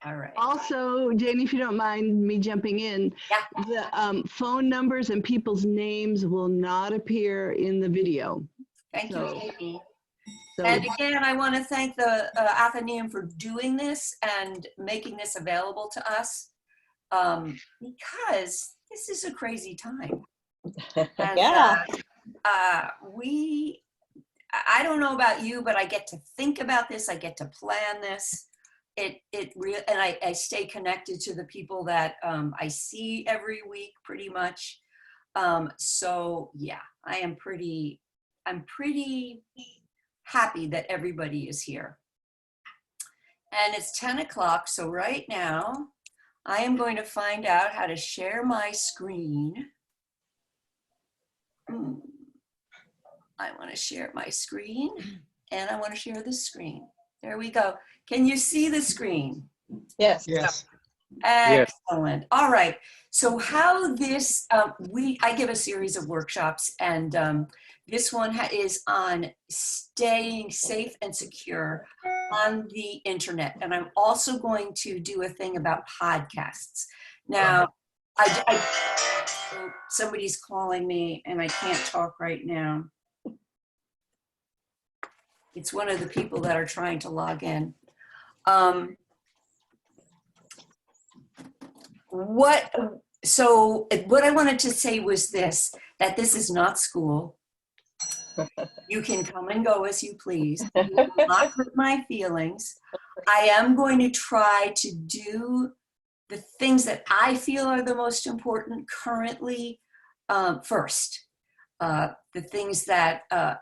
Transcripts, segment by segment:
All right. Also, Janie, if you don't mind me jumping in, Yeah. the phone numbers and people's names will not appear in the video. Thank you, Janie. So, And again, I want to thank the Athenaeum for doing this and making this available to us, because this is a crazy time. And, Yeah. I don't know about you, but I get to think about this. I get to plan this. And I stay connected to the people that I see every week pretty much. So yeah, I'm pretty happy that everybody is here. And it's 10 o'clock. So right now I am going to find out how to share my screen. I want to share my screen, and I want to share the screen. There we go. Can you see the screen? Yes. Yes. Excellent. Yes. All right. So how this, I give a series of workshops, and this one is on staying safe and secure on the internet. And I'm also going to do a thing about podcasts. Now, somebody's calling me and I can't talk right now. It's one of the people that are trying to log in. What I wanted to say was this, that this is not school. You can come and go as you please. You will not hurt my feelings. I am going to try to do the things that I feel are the most important currently first. The things that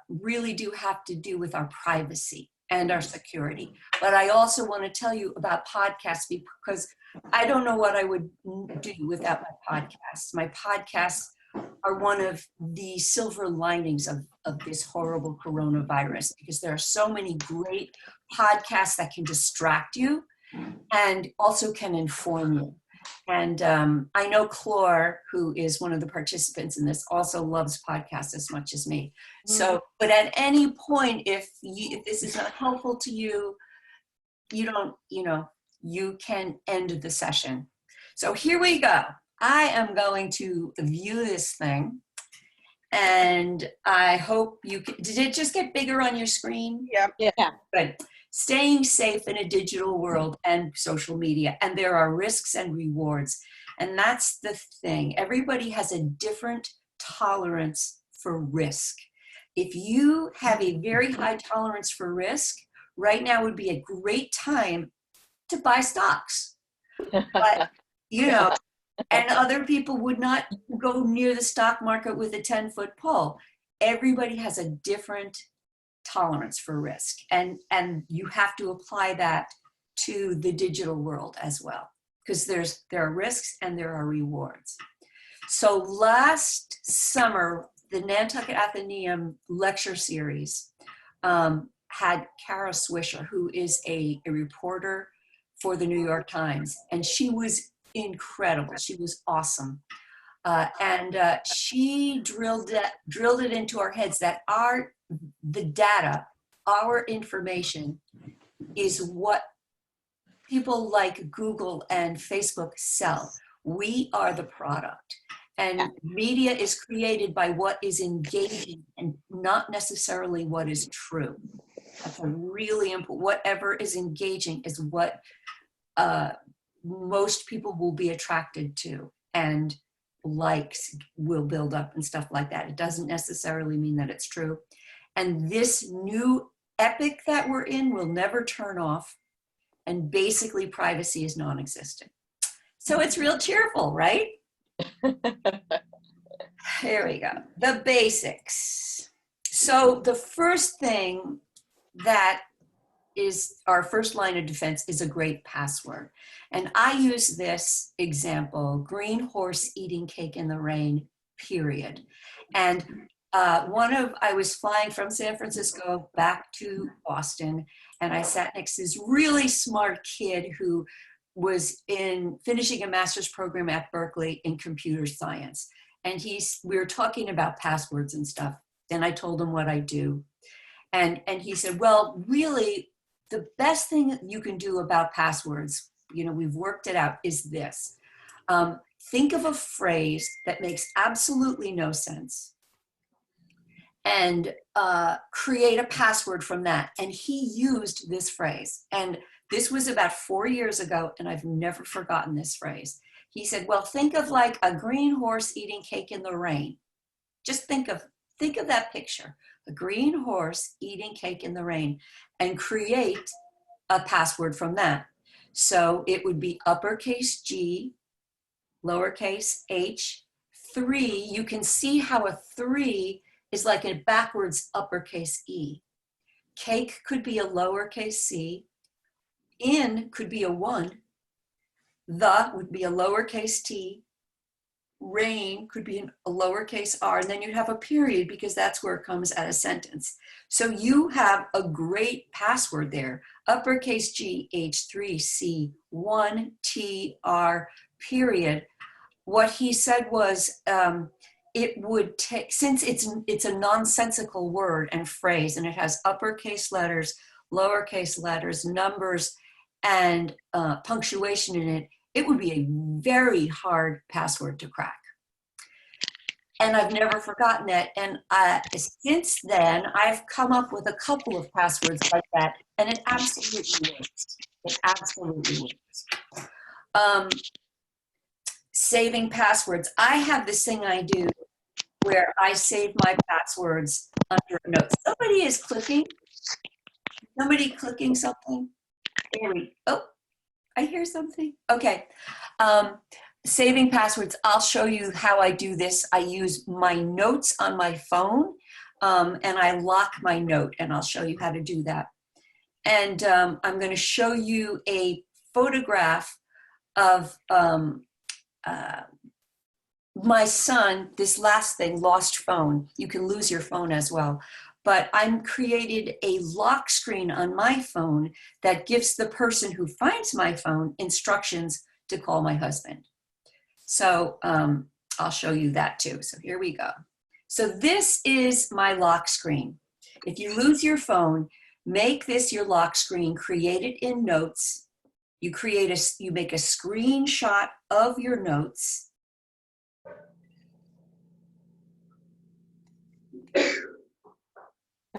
really do have to do with our privacy and our security. But I also want to tell you about podcasts, because I don't know what I would do without my podcasts. My podcasts are one of the silver linings of this horrible coronavirus, because there are so many great podcasts that can distract you and also can inform you. And I know Clore, who is one of the participants in this, also loves podcasts as much as me. So, but at any point, if this is not helpful to you, you can end the session. So here we go. I am going to view this thing, and I hope you can. Did it just get bigger on your screen? Yeah. Good. Staying safe in a digital world and social media, and there are risks and rewards, and that's the thing. Everybody has a different tolerance for risk. If you have a very high tolerance for risk, right now would be a great time to buy stocks. But, and other people would not go near the stock market with a 10-foot pole. Everybody has a different tolerance for risk, and you have to apply that to the digital world as well, because there are risks and there are rewards. So last summer, the Nantucket Athenaeum lecture series had Kara Swisher, who is a reporter for the New York Times, and she was incredible. She was awesome. And she drilled it into our heads that the data, our information, is what people like Google and Facebook sell. We are the product. And media is created by what is engaging and not necessarily what is true. That's a really important, whatever is engaging is what most people will be attracted to, and likes will build up and stuff like that. It doesn't necessarily mean that it's true. And this new epic that we're in will never turn off. And basically privacy is non-existent. So it's real cheerful, right? Here we go. The basics. So the first thing that is our first line of defense is a great password. And I use this example, green horse eating cake in the rain, period. And I was flying from San Francisco back to Boston, and I sat next to this really smart kid who was finishing a master's program at Berkeley in computer science. And we were talking about passwords and stuff. And I told him what I do. And he said, well, really, the best thing you can do about passwords, you know, we've worked it out, is this. Think of a phrase that makes absolutely no sense and create a password from that. And he used this phrase. And this was about 4 years ago, and I've never forgotten this phrase. He said, well, think of like a green horse eating cake in the rain. Just think of that picture, a green horse eating cake in the rain, and create a password from that. So it would be uppercase G, lowercase h, 3. You can see how a 3 is like a backwards uppercase E. Cake could be a lowercase c. In could be a 1. The would be a lowercase t. Rain could be a lowercase r, and then you'd have a period because that's where it comes at a sentence. So you have a great password there. Uppercase G, H3, C, 1, T, R, period. What he said was it would take, since it's a nonsensical word and phrase, and it has uppercase letters, lowercase letters, numbers, and punctuation in it, it would be a very hard password to crack. And I've never forgotten it. And since then, I've come up with a couple of passwords like that, and it absolutely works. It absolutely works. Saving passwords. I have this thing I do where I save my passwords under a note. Somebody is clicking. Somebody clicking something. There we go. Oh, I hear something. Okay. Saving passwords. I'll show you how I do this. I use my notes on my phone and I lock my note, and I'll show you how to do that. And I'm going to show you a photograph of my son. This last thing, lost phone. You can lose your phone as well. But I'm created a lock screen on my phone that gives the person who finds my phone instructions to call my husband. So I'll show you that too. So here we go. So this is my lock screen. If you lose your phone, make this your lock screen, create it in notes. You make a screenshot of your notes.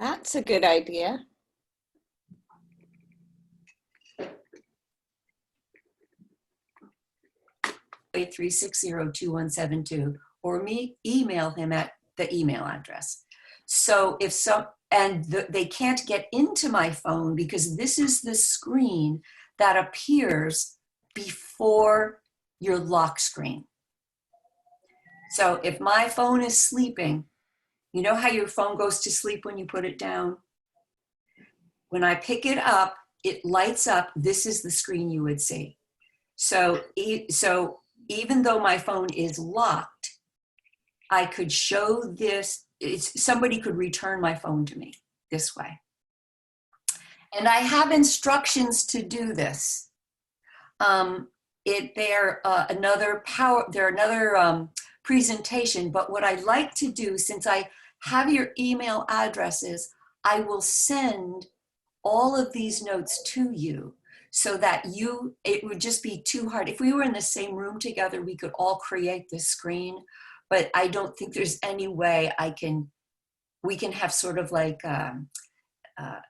That's a good idea. (360) 2172, or email him at the email address. So if they can't get into my phone because this is the screen that appears before your lock screen. So if my phone is sleeping, you know how your phone goes to sleep when you put it down? When I pick it up, it lights up. This is the screen you would see. So even though my phone is locked, I could show this. Somebody could return my phone to me this way. And I have instructions to do this. They're another presentation, but what I'd like to do, since I have your email addresses, I will send all of these notes to you so that it would just be too hard. If we were in the same room together, we could all create this screen, but I don't think there's any way we can have sort of like,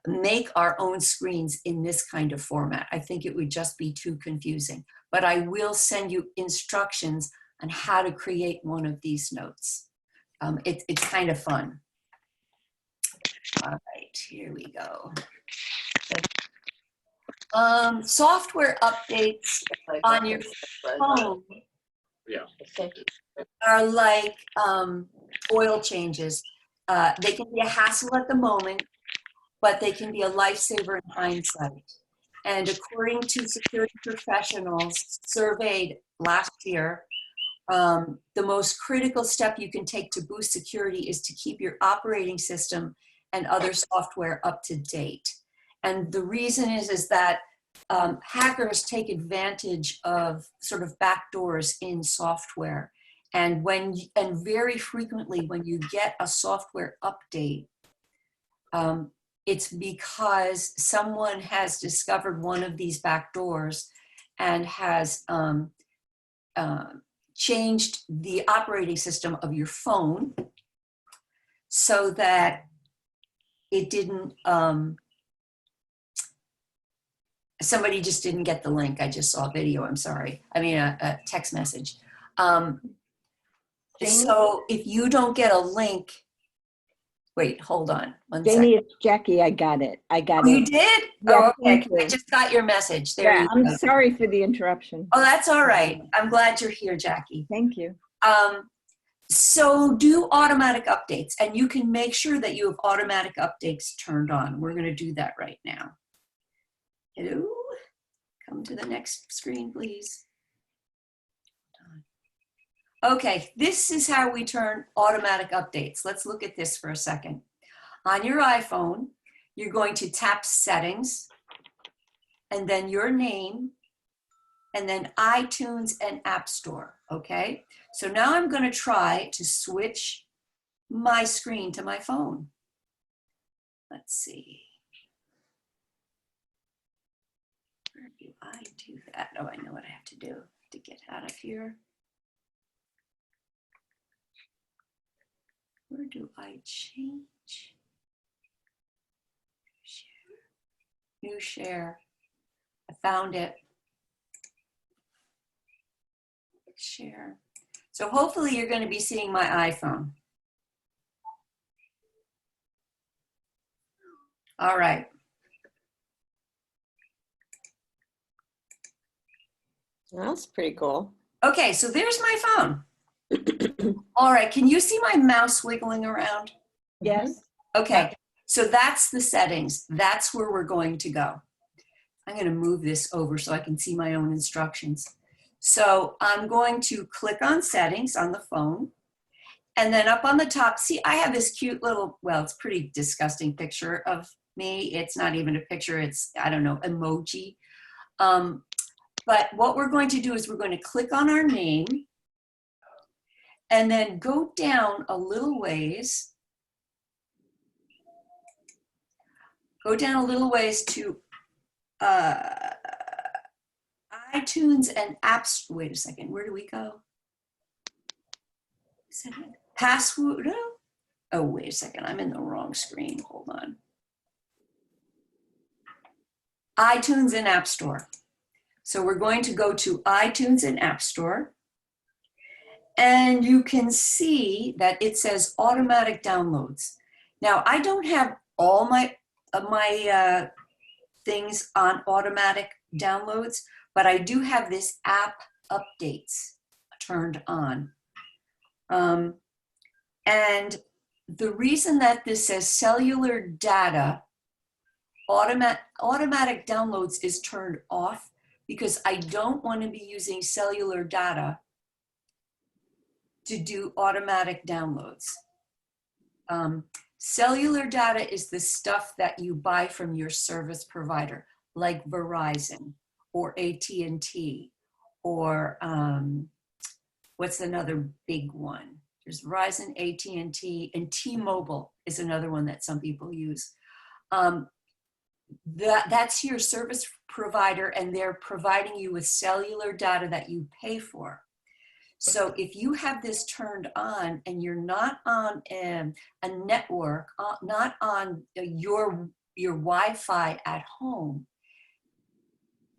make our own screens in this kind of format. I think it would just be too confusing, but I will send you instructions on how to create one of these notes. It's kind of fun. All right, here we go. Software updates on your phone are like oil changes. They can be a hassle at the moment, but they can be a lifesaver in hindsight. And according to security professionals surveyed last year, the most critical step you can take to boost security is to keep your operating system and other software up to date. And the reason is that hackers take advantage of sort of backdoors in software. And very frequently when you get a software update, it's because someone has discovered one of these backdoors and has changed the operating system of your phone so that it didn't, somebody just didn't get the link. I just saw a video, I'm sorry. I mean, a text message. So if you don't get a link, wait, hold on one second. Janie, it's Jackie. I got it. I got Oh, it. you did? Yeah, Oh, okay. thank you. I just got your message. There you I'm go. sorry for the interruption. Oh, that's all right. I'm glad you're here, Jackie. Thank you. So do automatic updates, and you can make sure that you have automatic updates turned on. We're going to do that right now. Hello? Come to the next screen, please. Okay, this is how we turn automatic updates. Let's look at this for a second. On your iPhone, you're going to tap Settings, and then your name, and then iTunes and App Store, okay? So now I'm gonna try to switch my screen to my phone. Let's see. Where do I do that? Oh, I know what I have to do to get out of here. Where do I change? Share. New share. I found it. Share. So hopefully you're going to be seeing my iPhone. All right. That's pretty cool. Okay, so there's my phone. All right, can you see my mouse wiggling around? Yes. Okay, so that's the settings. That's where we're going to go. I'm going to move this over so I can see my own instructions. So I'm going to click on settings on the phone. And then up on the top, see, I have this cute little, well, it's pretty disgusting picture of me. It's not even a picture. It's, I don't know, emoji. But what we're going to do is we're going to click on our name and then go down a little ways. Go down a little ways to iTunes and apps. Wait a second, where do we go? Password. Oh, wait a second, I'm in the wrong screen. Hold on. iTunes and App Store. So we're going to go to iTunes and App Store. And you can see that it says automatic downloads. Now, I don't have all my things on automatic downloads, but I do have this app updates turned on. And the reason that this says cellular data, automatic downloads is turned off because I don't want to be using cellular data to do automatic downloads. Cellular data is the stuff that you buy from your service provider, like Verizon or AT&T or what's another big one? There's Verizon, AT&T, and T-Mobile is another one that some people use. That's your service provider, and they're providing you with cellular data that you pay for. So if you have this turned on and you're not on a network, not on your Wi-Fi at home,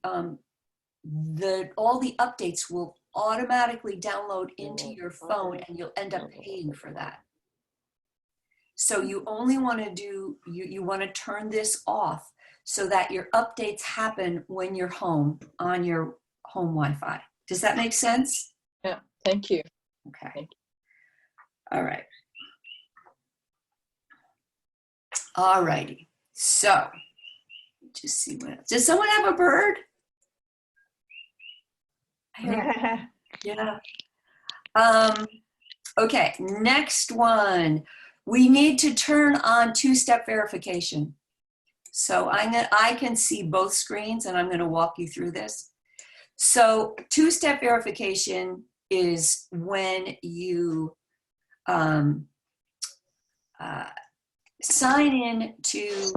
all the updates will automatically download into your phone and you'll end up paying for that. So you only want to do, you want to turn this off so that your updates happen when you're home on your home Wi-Fi. Does that make sense? Yeah, thank you. Okay. Thank you. All right. All righty. So, just see what else. Does someone have a bird? Yeah. Okay, next one. We need to turn on two-step verification. So I can see both screens and I'm going to walk you through this. So two-step verification is when you sign in to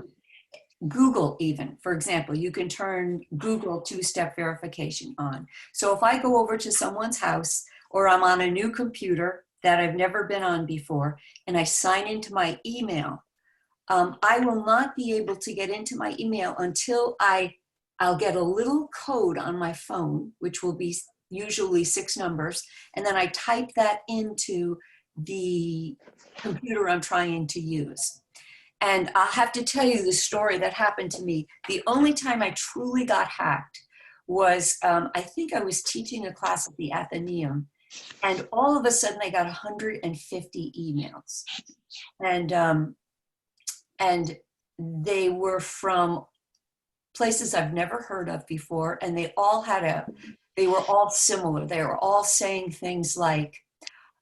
Google even, for example, you can turn Google two-step verification on. So if I go over to someone's house or I'm on a new computer that I've never been on before and I sign into my email, I will not be able to get into my email until I'll get a little code on my phone, which will be usually 6 numbers, and then I type that into the computer I'm trying to use. And I'll have to tell you the story that happened to me. The only time I truly got hacked was, I think I was teaching a class at the Athenaeum, and all of a sudden I got 150 emails. And they were from places I've never heard of before, and they were all similar. They were all saying things like,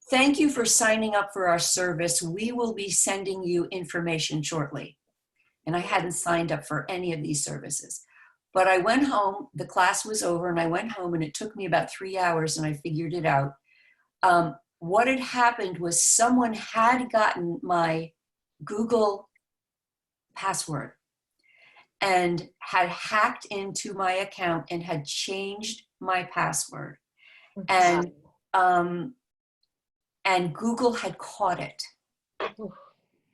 "Thank you for signing up for our service. We will be sending you information shortly." And I hadn't signed up for any of these services. But I went home, the class was over, and I went home, and it took me about 3 hours, and I figured it out. What had happened was someone had gotten my Google password and had hacked into my account and had changed my password. And Google had caught it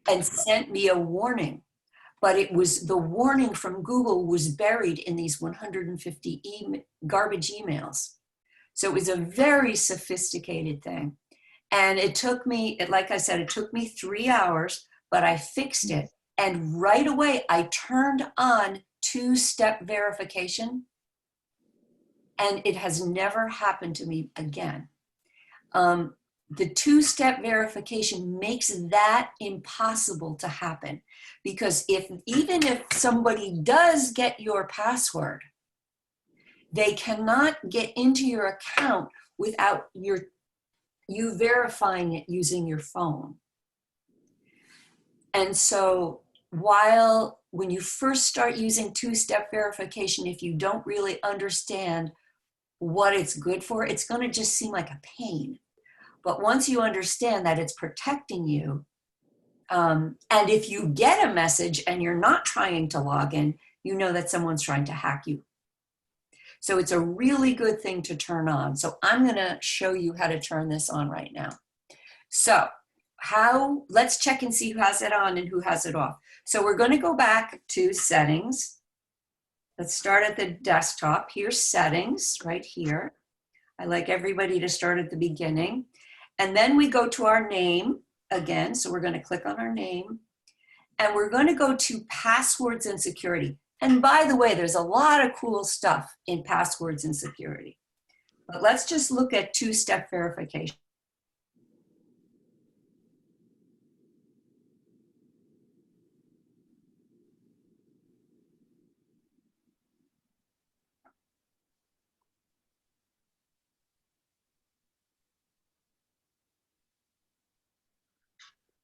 and sent me a warning. But it was, the warning from Google was buried in these 150 garbage emails. So it was a very sophisticated thing. And it took me, like I said, it took me 3 hours, but I fixed it. And right away, I turned on two-step verification, and it has never happened to me again. The two-step verification makes that impossible to happen, because even if somebody does get your password, they cannot get into your account without you verifying it using your phone. And so when you first start using two-step verification, if you don't really understand what it's good for, it's going to just seem like a pain. But once you understand that it's protecting you, and if you get a message and you're not trying to log in, you know that someone's trying to hack you. So it's a really good thing to turn on. So I'm going to show you how to turn this on right now. So let's check and see who has it on and who has it off. So we're going to go back to settings. Let's start at the desktop. Here's settings right here. I like everybody to start at the beginning. And then we go to our name again. So we're going to click on our name. And we're going to go to passwords and security. And by the way, there's a lot of cool stuff in passwords and security. But let's just look at two-step verification.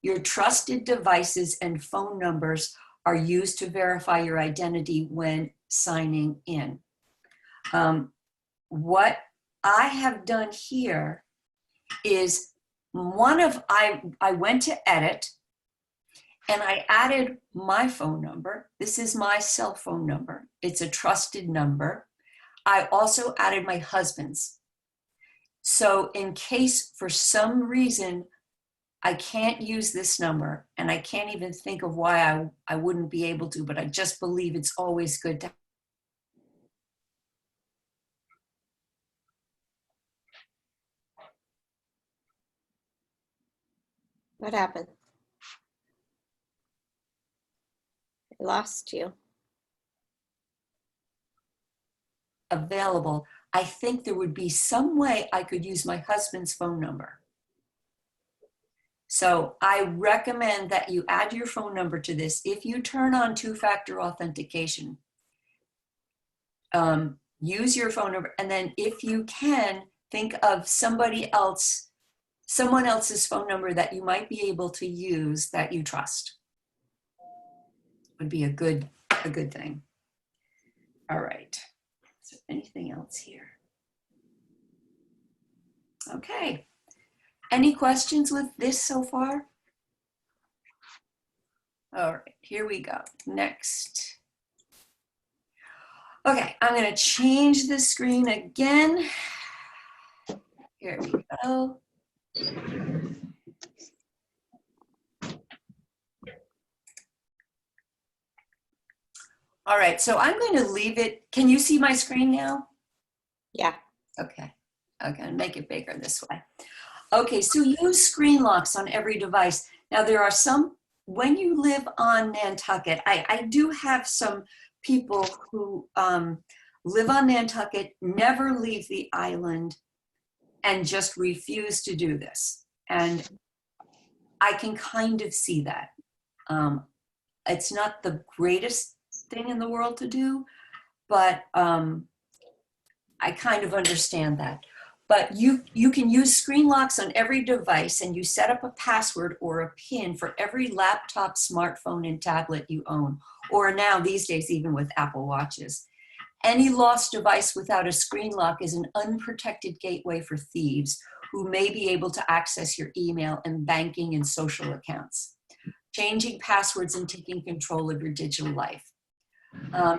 Your trusted devices and phone numbers are used to verify your identity when signing in. What I have done here is I went to edit and I added my phone number. This is my cell phone number. It's a trusted number. I also added my husband's. So in case for some reason I can't use this number, and I can't even think of why I wouldn't be able to, but I just believe it's always good to. What happened? I lost you. Available. I think there would be some way I could use my husband's phone number. So I recommend that you add your phone number to this. If you turn on two-factor authentication, use your phone number, and then if you can, think of someone else's phone number that you might be able to use that you trust. Would be a good thing. All right. Is there anything else here? Okay. Any questions with this so far? All right, here we go. Next. Okay, I'm going to change the screen again. Here we go. All right, so I'm going to leave it. Can you see my screen now? Yeah. Okay, I'm going to make it bigger this way. Okay, so use screen locks on every device. Now there are some, when you live on Nantucket, I do have some people who live on Nantucket, never leave the island, and just refuse to do this. And I can kind of see that. It's not the greatest thing in the world to do, but I kind of understand that. But you can use screen locks on every device, and you set up a password or a PIN for every laptop, smartphone, and tablet you own, or now these days even with Apple Watches. Any lost device without a screen lock is an unprotected gateway for thieves who may be able to access your email and banking and social accounts. Changing passwords and taking control of your digital life.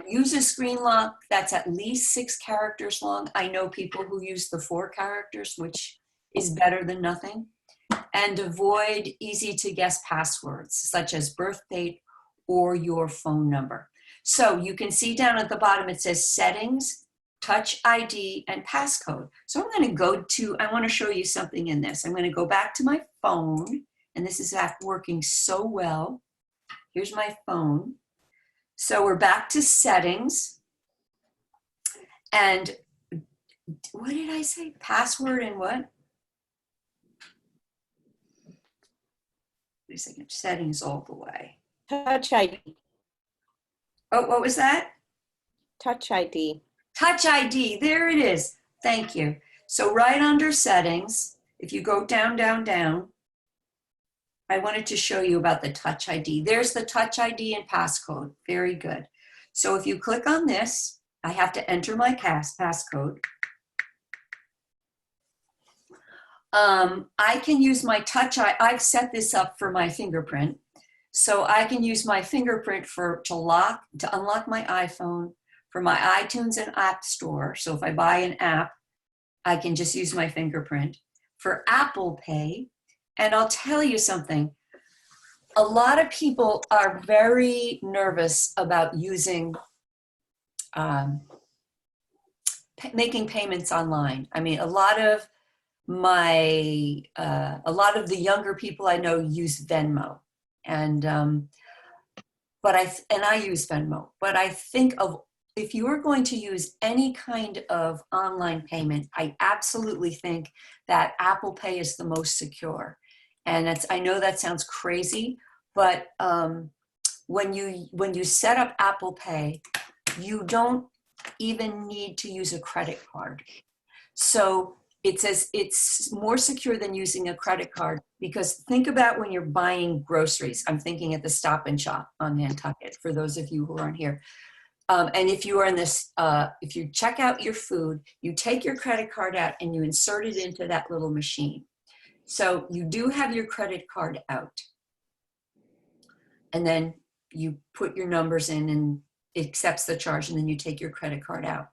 Use a screen lock that's at least 6 characters long. I know people who use the 4 characters, which is better than nothing. And avoid easy to guess passwords, such as birth date or your phone number. So you can see down at the bottom, it says settings, touch ID, and passcode. So I'm going to go to, I want to show you something in this. I'm going to go back to my phone, and this is working so well. Here's my phone. So we're back to settings. And what did I say? Password and what? Wait a second, settings all the way. Touch ID. Oh, what was that? Touch ID. Touch ID, there it is. Thank you. So right under settings, if you go down, down, down, I wanted to show you about the Touch ID. There's the Touch ID and passcode. Very good. So if you click on this, I have to enter my passcode. I can use my Touch ID. I've set this up for my fingerprint. So I can use my fingerprint to unlock my iPhone, for my iTunes and App Store. So if I buy an app, I can just use my fingerprint. For Apple Pay, and I'll tell you something, a lot of people are very nervous about using, making payments online. I mean, a lot of the younger people I know use Venmo. And I use Venmo, but I think if you are going to use any kind of online payment, I absolutely think that Apple Pay is the most secure. And I know that sounds crazy, but when you set up Apple Pay, you don't even need to use a credit card. So it's more secure than using a credit card, because think about when you're buying groceries. I'm thinking at the Stop and Shop on Nantucket, for those of you who aren't here. And if you are in this, if you check out your food, you take your credit card out and you insert it into that little machine. So you do have your credit card out. And then you put your numbers in and it accepts the charge, and then you take your credit card out.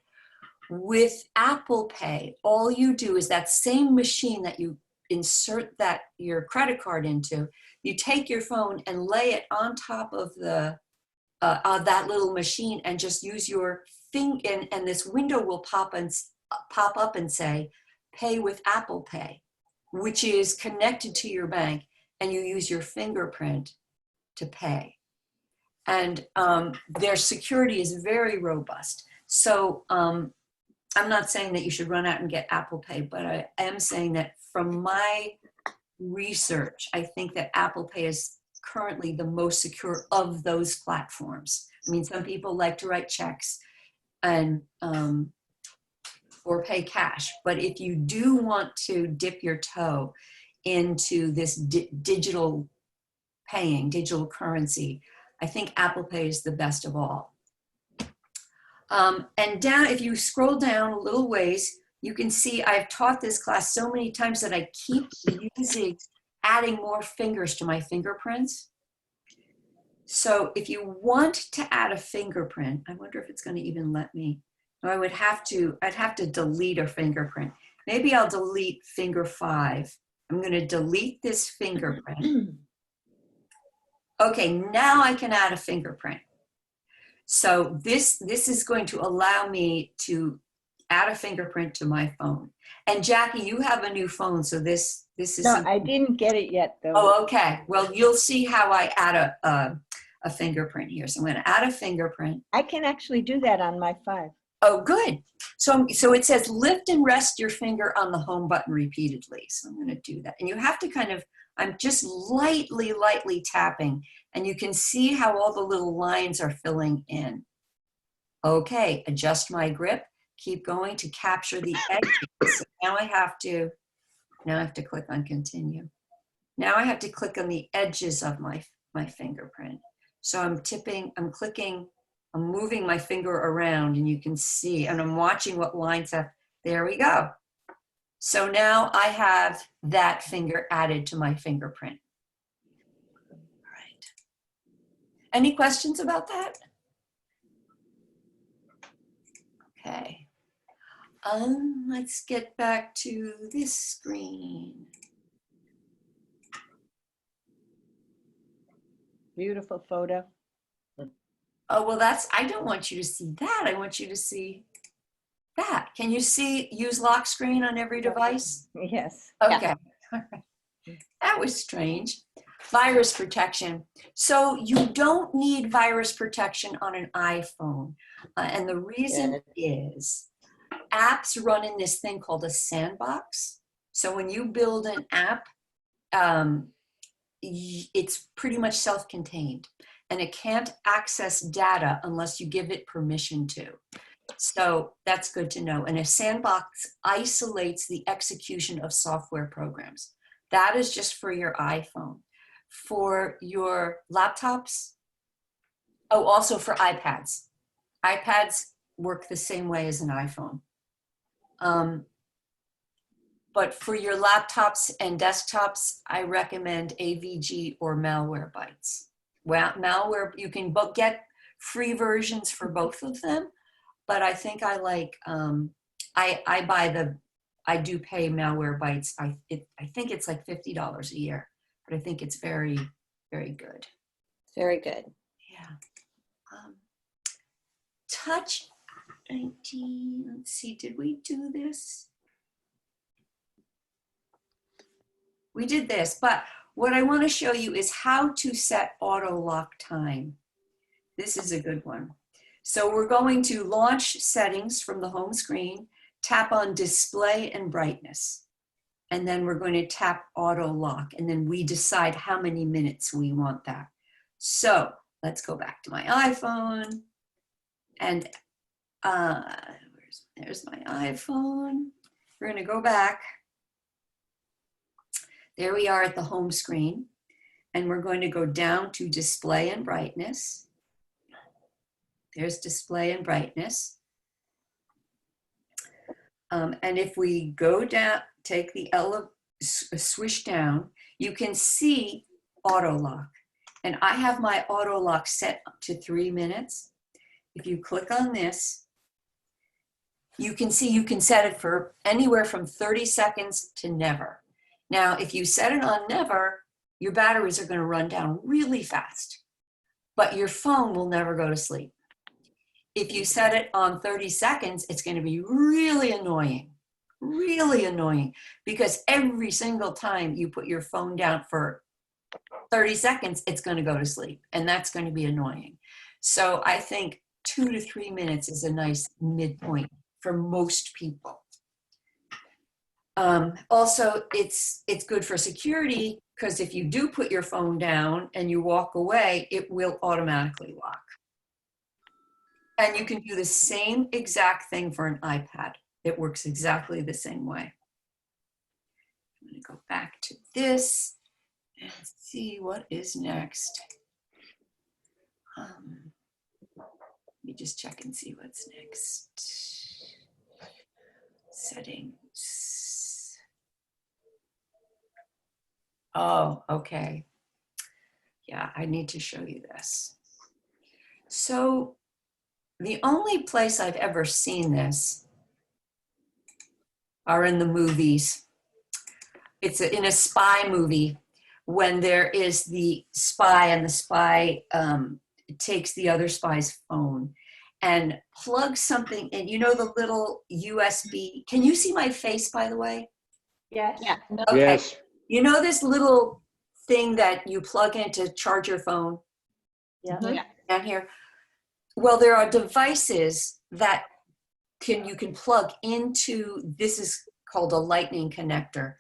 With Apple Pay, all you do is that same machine that you insert your credit card into, you take your phone and lay it on top of that little machine and just use your finger, and this window will pop up and say, pay with Apple Pay, which is connected to your bank, and you use your fingerprint to pay. And their security is very robust. So I'm not saying that you should run out and get Apple Pay, but I am saying that from my research, I think that Apple Pay is currently the most secure of those platforms. I mean, some people like to write checks and or pay cash, but if you do want to dip your toe into this digital paying, digital currency, I think Apple Pay is the best of all. And down, if you scroll down a little ways, you can see I've taught this class so many times that I keep adding more fingers to my fingerprints. So if you want to add a fingerprint, I wonder if it's going to even let me. No, I'd have to delete a fingerprint. Maybe I'll delete finger 5. I'm going to delete this fingerprint. Okay, now I can add a fingerprint. So this is going to allow me to add a fingerprint to my phone. And Jackie, you have a new phone, so this is No, something. I didn't get it yet, though. Oh, okay. Well, you'll see how I add a fingerprint here. So I'm going to add a fingerprint. I can actually do that on my 5. Oh, good. So it says lift and rest your finger on the home button repeatedly. So I'm going to do that. And you have to kind of, I'm just lightly tapping, and you can see how all the little lines are filling in. Okay, adjust my grip. Keep going to capture the edges. So now I have to click on continue. Now I have to click on the edges of my fingerprint. So I'm clicking, I'm moving my finger around, and you can see, and I'm watching what lines up. There we go. So now I have that finger added to my fingerprint. All right. Any questions about that? Okay. Let's get back to this screen. Beautiful photo. Oh, well, I don't want you to see that. I want you to see that. Can you see use lock screen on every device? Yes. Okay. All right. That was strange. Virus protection. So you don't need virus protection on an iPhone. And the reason is apps run in this thing called a sandbox. So when you build an app, it's pretty much self-contained, and it can't access data unless you give it permission to. So that's good to know. And a sandbox isolates the execution of software programs. That is just for your iPhone. For your laptops, oh, also for iPads. iPads work the same way as an iPhone. But for your laptops and desktops, I recommend AVG or Malwarebytes. Well, malware, you can get free versions for both of them, but I think I like, I do pay Malwarebytes. I think it's like $50 a year, but I think it's very, very good. Very good. Yeah. Touch ID, let's see, did we do this? We did this, but what I want to show you is how to set auto lock time. This is a good one. So we're going to launch settings from the home screen, tap on display and brightness, and then we're going to tap auto lock, and then we decide how many minutes we want that. So let's go back to my iPhone, and there's my iPhone. We're going to go back. There we are at the home screen, and we're going to go down to display and brightness. There's display and brightness. And if we go down, take the swish down, you can see auto lock. And I have my auto lock set to 3 minutes. If you click on this, you can see you can set it for anywhere from 30 seconds to never. Now, if you set it on never, your batteries are going to run down really fast, but your phone will never go to sleep. If you set it on 30 seconds, it's going to be really annoying, because every single time you put your phone down for 30 seconds, it's going to go to sleep, and that's going to be annoying. So I think 2 to 3 minutes is a nice midpoint for most people. Also, it's good for security, because if you do put your phone down and you walk away, it will automatically lock. And you can do the same exact thing for an iPad. It works exactly the same way. I'm going to go back to this and see what is next. Let me just check and see what's next. Settings. Oh, okay. Yeah, I need to show you this. So the only place I've ever seen this are in the movies. It's in a spy movie when there is the spy and the spy takes the other spy's phone and plugs something in. You know the little USB. Can you see my face, by the way? Yes. Yeah. Okay. Yes. You know this little thing that you plug in to charge your phone Yeah. Yeah. down here? Well, there are devices that you can plug into, this is called a lightning connector,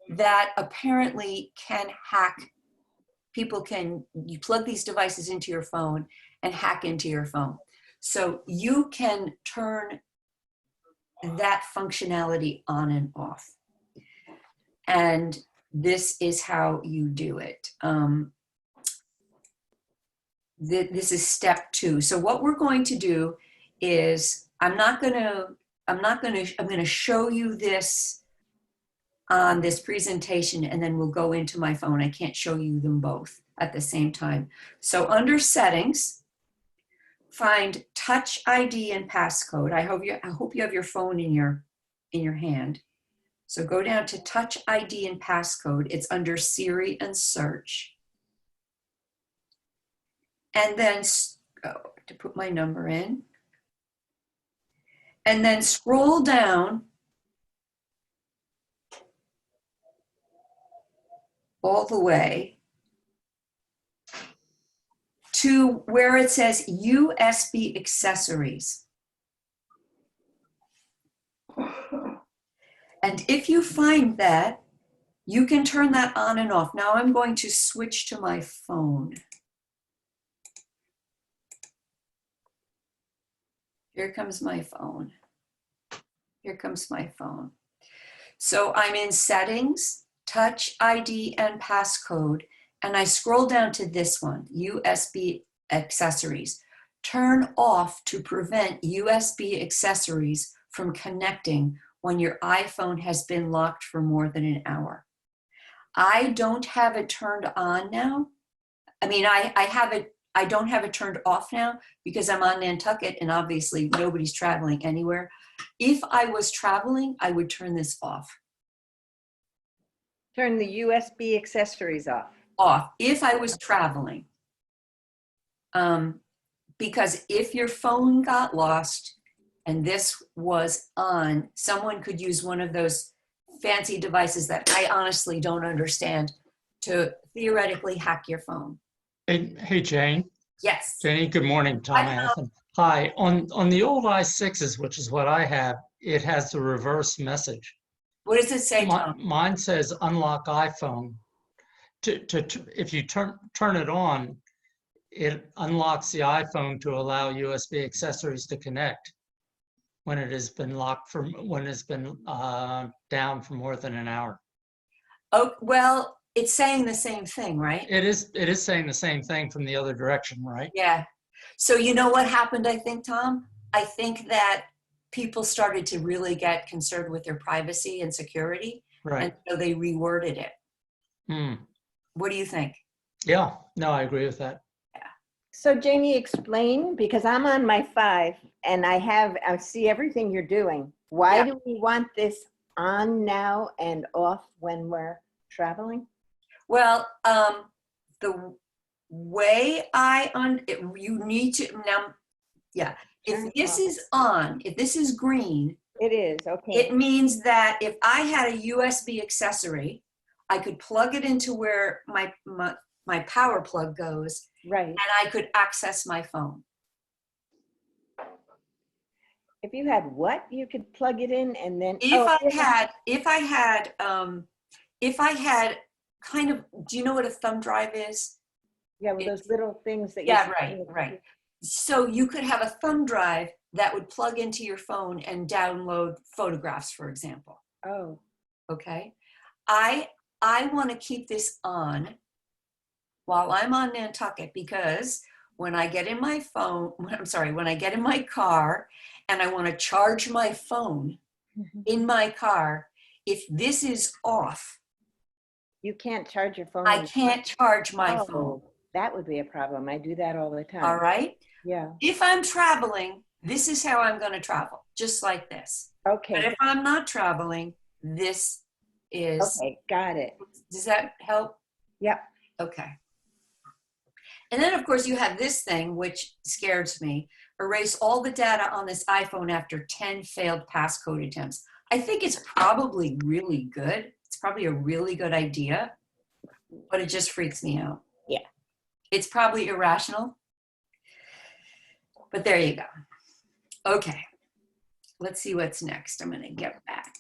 that apparently can hack. You plug these devices into your phone and hack into your phone. So you can turn that functionality on and off. And this is how you do it. This is step 2. So what we're going to do is I'm going to show you this on this presentation, and then we'll go into my phone. I can't show you them both at the same time. So under settings, find Touch ID and Passcode. I hope you have your phone in your hand. So go down to Touch ID and Passcode. It's under Siri and search. And then to put my number in. And then scroll down all the way to where it says USB accessories. And if you find that, you can turn that on and off. Now I'm going to switch to my phone. Here comes my phone. Here comes my phone. So I'm in settings, Touch ID and Passcode, and I scroll down to this one, USB accessories. Turn off to prevent USB accessories from connecting when your iPhone has been locked for more than an hour. I don't have it turned on now. I mean, I have it. I don't have it turned off now because I'm on Nantucket and obviously nobody's traveling anywhere. If I was traveling, I would turn this off. Turn the USB accessories off. Off if I was traveling. Because if your phone got lost and this was on, someone could use one of those fancy devices that I honestly don't understand to theoretically hack your phone. Hey, Jane. Yes. Janie, good morning. Tom Hi, Tom. Athen. Hi. On the old i6s, which is what I have, it has the reverse message. What does it say, Tom? Mine says unlock iPhone. If you turn it on, it unlocks the iPhone to allow USB accessories to connect when it has been down for more than an hour. Oh, well, it's saying the same thing, right? It is saying the same thing from the other direction, right? Yeah. So you know what happened, I think, Tom? I think that people started to really get concerned with their privacy and security. Right. And so they reworded it. Hmm. What do you think? Yeah, no, I agree with that. So Janie, explain, because I'm on my 5 and I see everything you're doing. Why do we want this on now and off when we're traveling? Well, the way you need to, now, yeah, if this is on, if this is green, It is, okay. it means that if I had a USB accessory, I could plug it into where my power plug goes, Right. and I could access my phone. If you had what? You could plug it in and then. If I had kind of, do you know what a thumb drive is? Yeah, with those little things that. Yeah, right. So you could have a thumb drive that would plug into your phone and download photographs, for example. Oh. Okay. I want to keep this on while I'm on Nantucket, because when I get in my phone, when I get in my car and I want to charge my phone in my car, if this is off, You can't charge your phone. I can't charge my phone. That would be a problem. I do that all the time. All right. Yeah. If I'm traveling, this is how I'm going to travel, just like this. But Okay. if I'm not traveling, this is, Okay. Got it. does that help? Yep. Okay. And then, of course, you have this thing, which scares me. Erase all the data on this iPhone after 10 failed passcode attempts. I think it's probably really good. It's probably a really good idea, but it just freaks me out. Yeah. It's probably irrational, but there you go. Okay. Let's see what's next. I'm going to get back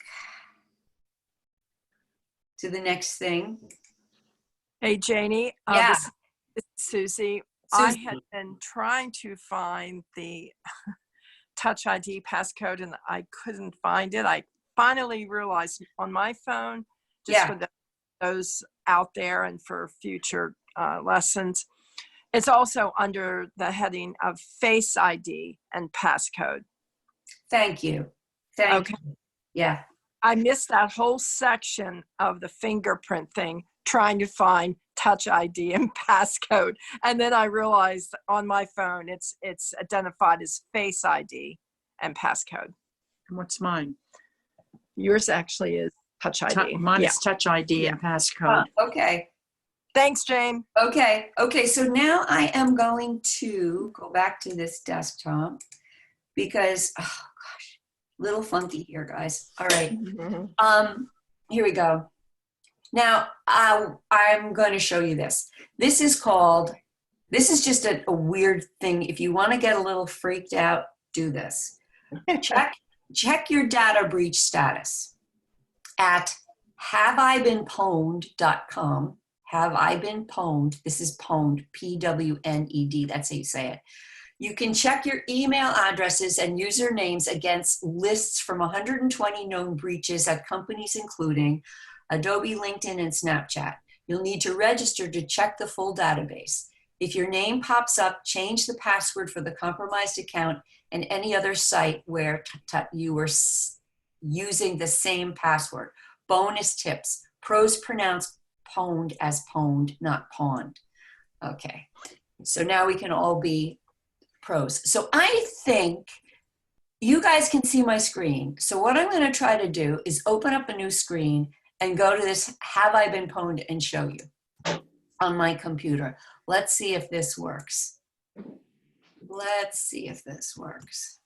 to the next thing. Hey, Janie. Yeah. This is Susie. Susie. I had been trying to find the Touch ID passcode and I couldn't find it. I finally realized on my phone, just Yeah. for those out there and for future lessons, it's also under the heading of Face ID and Passcode. Thank you. Thank you. Yeah. I missed that whole section of the fingerprint thing trying to find Touch ID and passcode. And then I realized on my phone, it's identified as Face ID and passcode. And what's mine? Yours actually is Touch ID. Mine Yeah. is Touch ID and passcode. Okay. Thanks, Jane. Okay. Okay. So now I am going to go back to this desktop because, oh gosh, little funky here, guys. All right. Mhm. Here we go. Now I'm going to show you this. This is just a weird thing. If you want to get a little freaked out, do this. Check your data breach status at haveibeenpwned.com. Have I been pwned? This is pwned, P-W-N-E-D. That's how you say it. You can check your email addresses and usernames against lists from 120 known breaches at companies including Adobe, LinkedIn, and Snapchat. You'll need to register to check the full database. If your name pops up, change the password for the compromised account and any other site where you were using the same password. Bonus tips. Pros pronounce pwned as pwned, not pawned. Okay, so now we can all be pros. So I think you guys can see my screen. So what I'm going to try to do is open up a new screen and go to this Have I Been Pwned and show you on my computer. Let's see if this works. Let's see if this works.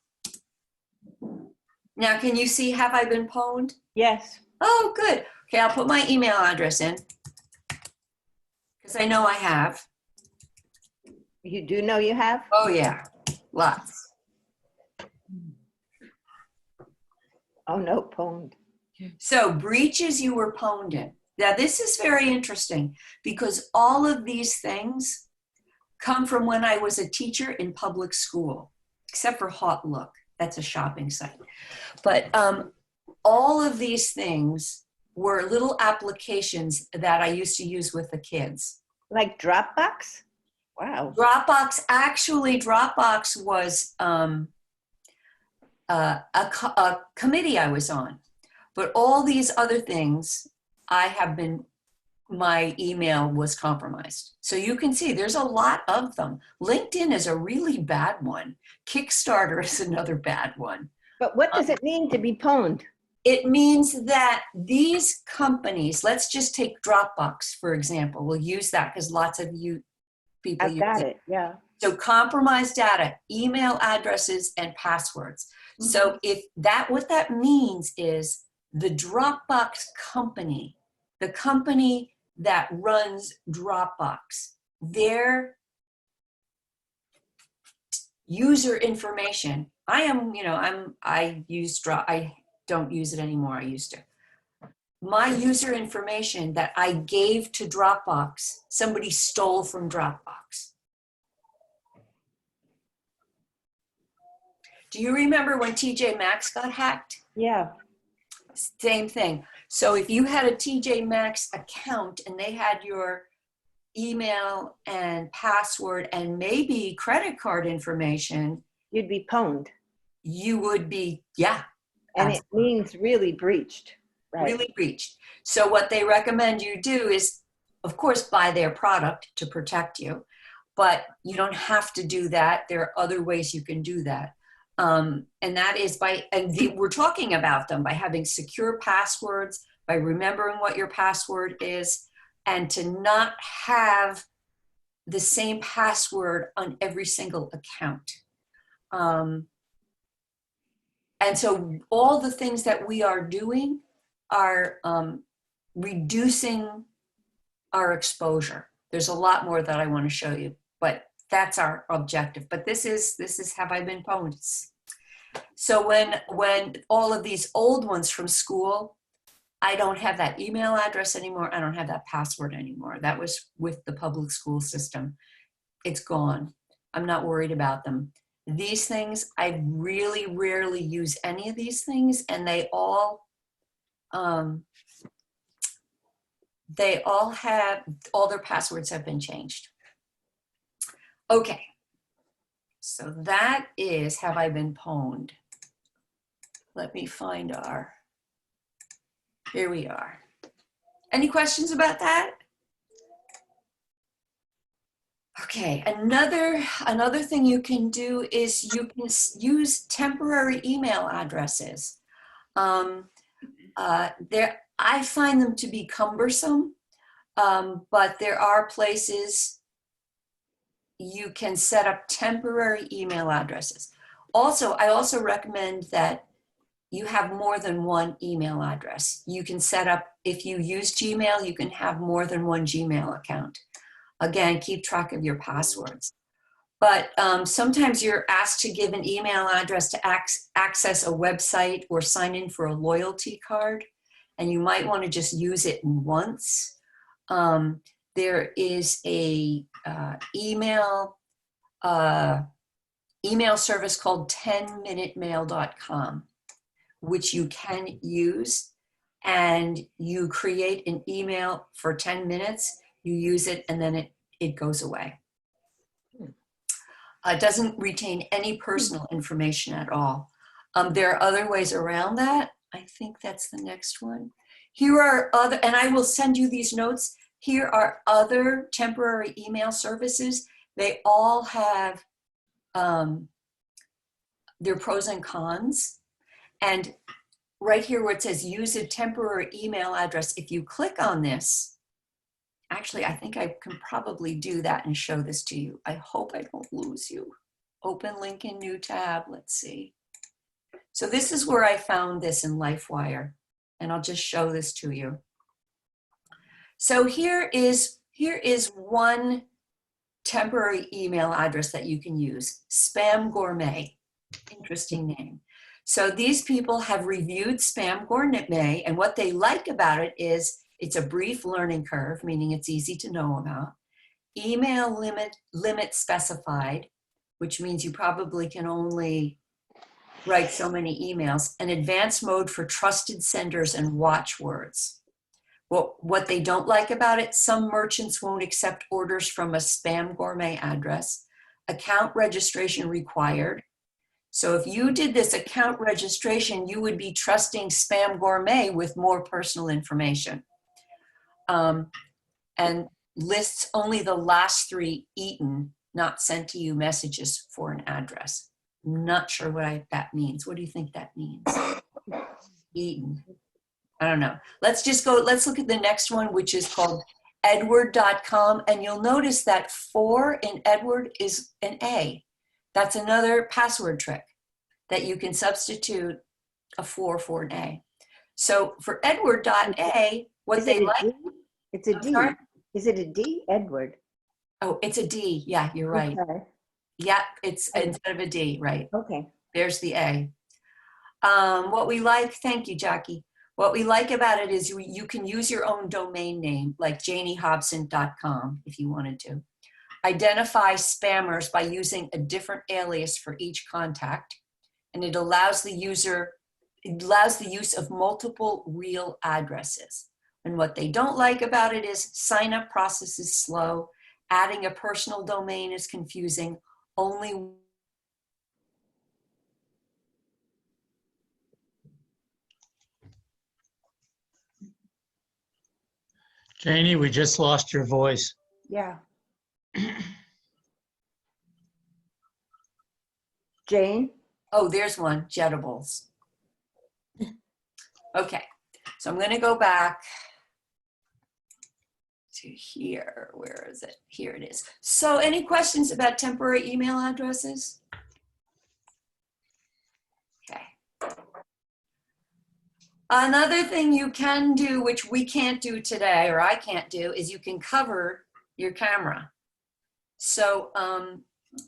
Now, can you see Have I Been Pwned? Yes. Oh, good. Okay, I'll put my email address in because I know I have. You do know you have? Oh, yeah, lots. Oh, no, pwned. So breaches you were pwned in. Now, this is very interesting because all of these things come from when I was a teacher in public school, except for Hot Look. That's a shopping site. But all of these things were little applications that I used to use with the kids. Like Dropbox? Wow. Dropbox was a committee I was on. But all these other things, my email was compromised. So you can see there's a lot of them. LinkedIn is a really bad one. Kickstarter is another bad one. But what does it mean to be pwned? It means that these companies, let's just take Dropbox, for example. We'll use that because lots of people I've use got it, yeah. So compromised data, email addresses, and passwords. So what that means is the Dropbox company, the company that runs Dropbox, their user information. I don't use it anymore. I used to. My user information that I gave to Dropbox, somebody stole from Dropbox. Do you remember when TJ Maxx got hacked? Yeah. Same thing. So if you had a TJ Maxx account and they had your email and password and maybe credit card information, You'd be pwned. you would be, yeah. And absolutely. it means really breached. Right. Really breached. So what they recommend you do is, of course, buy their product to protect you. but you don't have to do that. There are other ways you can do that. And that is we're talking about them by having secure passwords, by remembering what your password is, and to not have the same password on every single account. And so all the things that we are doing are reducing our exposure. There's a lot more that I want to show you, but that's our objective. But this is Have I Been Pwned? So when all of these old ones from school, I don't have that email address anymore. I don't have that password anymore. That was with the public school system. It's gone. I'm not worried about them. These things, I really rarely use any of these things, and they all have, all their passwords have been changed. Okay, so that is Have I Been Pwned? Let me find here we are. Any questions about that? Okay, another thing you can do is you can use temporary email addresses. I find them to be cumbersome, but there are places you can set up temporary email addresses. Also, I also recommend that you have more than one email address. You can set up, if you use Gmail, you can have more than one Gmail account. Again, keep track of your passwords. But sometimes you're asked to give an email address to access a website or sign in for a loyalty card, and you might want to just use it once. There is a email service called 10minutemail.com, which you can use, and you create an email for 10 minutes, you use it, and then it goes away. It doesn't retain any personal information at all. There are other ways around that. I think that's the next one. Here are other, and I will send you these notes. Here are other temporary email services. They all have their pros and cons. And right here where it says use a temporary email address, if you click on this, actually, I think I can probably do that and show this to you. I hope I don't lose you. Open link in new tab, let's see. So this is where I found this in LifeWire, and I'll just show this to you. So here is one temporary email address that you can use, Spam Gourmet. Interesting name. So these people have reviewed Spam Gourmet, and what they like about it is it's a brief learning curve, meaning it's easy to know about. Email limit specified, which means you probably can only write so many emails. An advanced mode for trusted senders and watchwords. Well, what they don't like about it, some merchants won't accept orders from a Spam Gourmet address. Account registration required. So if you did this account registration, you would be trusting Spam Gourmet with more personal information. And lists only the last 3 eaten, not sent to you messages for an address. Not sure what that means. What do you think that means? Eaten. I don't know. Let's look at the next one, which is called edward.com. And you'll notice that 4 in Edward is an A. That's another password trick that you can substitute a 4 for an A. So for edward.a, what they like. It's a D. Is it a D, Edward? Oh, it's a D. Yeah, you're right. Okay. Yeah, it's instead of a D, right? Okay. There's the A. What we like, thank you, Jackie. What we like about it is you can use your own domain name, like janiehobson.com if you wanted to. Identify spammers by using a different alias for each contact, and it allows the use of multiple real addresses. And what they don't like about it is sign-up process is slow, adding a personal domain is confusing, only Janie, we just lost your voice. Yeah. Jane? Oh, there's one, Jetables. Okay, so I'm gonna go back to here. Where is it? Here it is. So any questions about temporary email addresses? Okay. Another thing you can do, which we can't do today, or I can't do, is you can cover your camera. So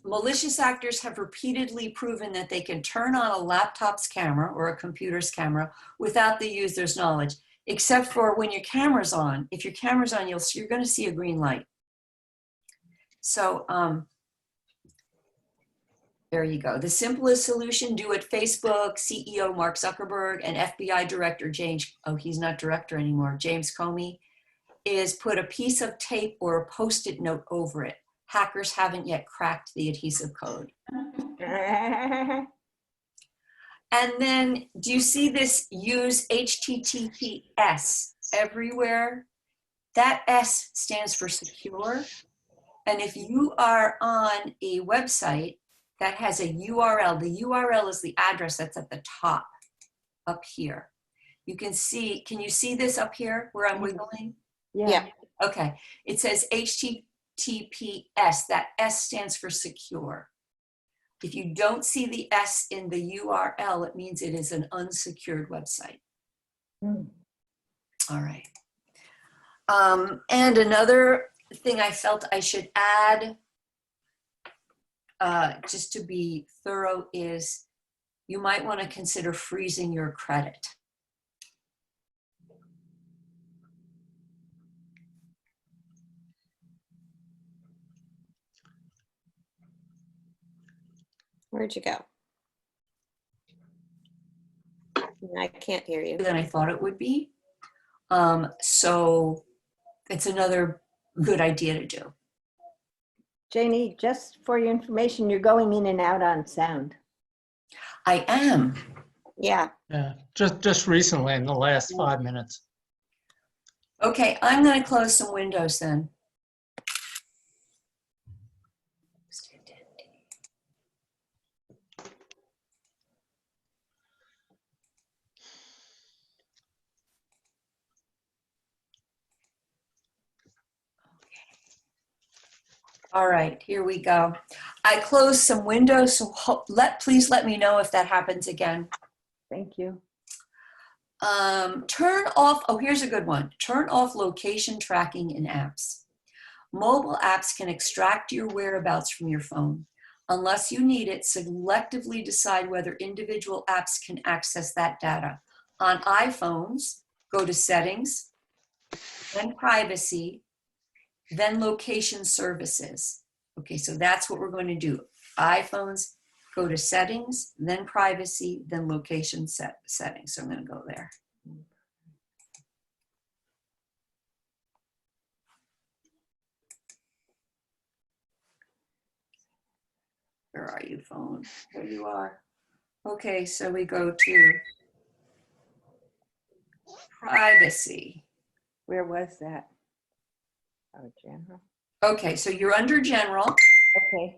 malicious actors have repeatedly proven that they can turn on a laptop's camera or a computer's camera without the user's knowledge, except for when your camera's on. If your camera's on, you're going to see a green light. So there you go. The simplest solution, do it Facebook, CEO Mark Zuckerberg, and FBI Director James, oh, he's not director anymore, James Comey, is put a piece of tape or a Post-it note over it. Hackers haven't yet cracked the adhesive code. And then, do you see this use HTTPS everywhere? That S stands for secure. And if you are on a website that has a URL, the URL is the address that's at the top, up here. You can see, can you see this up here where I'm wiggling? Yeah. Okay, it says HTTPS, that S stands for secure. If you don't see the S in the URL, it means it is an unsecured website. All right. And another thing I felt I should add, just to be thorough, is you might want to consider freezing your credit. Where'd you go? I can't hear you. Than I thought it would be. So it's another good idea to do. Janie, just for your information, you're going in and out on sound. I am. Yeah. Yeah, just recently in the last 5 minutes. Okay, I'm going to close some windows then. All right, here we go. I closed some windows, so please let me know if that happens again. Thank you. Turn off, oh, here's a good one. Turn off location tracking in apps. Mobile apps can extract your whereabouts from your phone. Unless you need it, selectively decide whether individual apps can access that data. On iPhones, go to Settings, then Privacy, then Location Services. Okay, so that's what we're going to do. iPhones, go to Settings, then Privacy, then Location Settings. So I'm going to go there. Where are you, phone? There you are. Okay, so we go to Privacy. Where was that? Oh, general. Okay, so you're under General. Okay,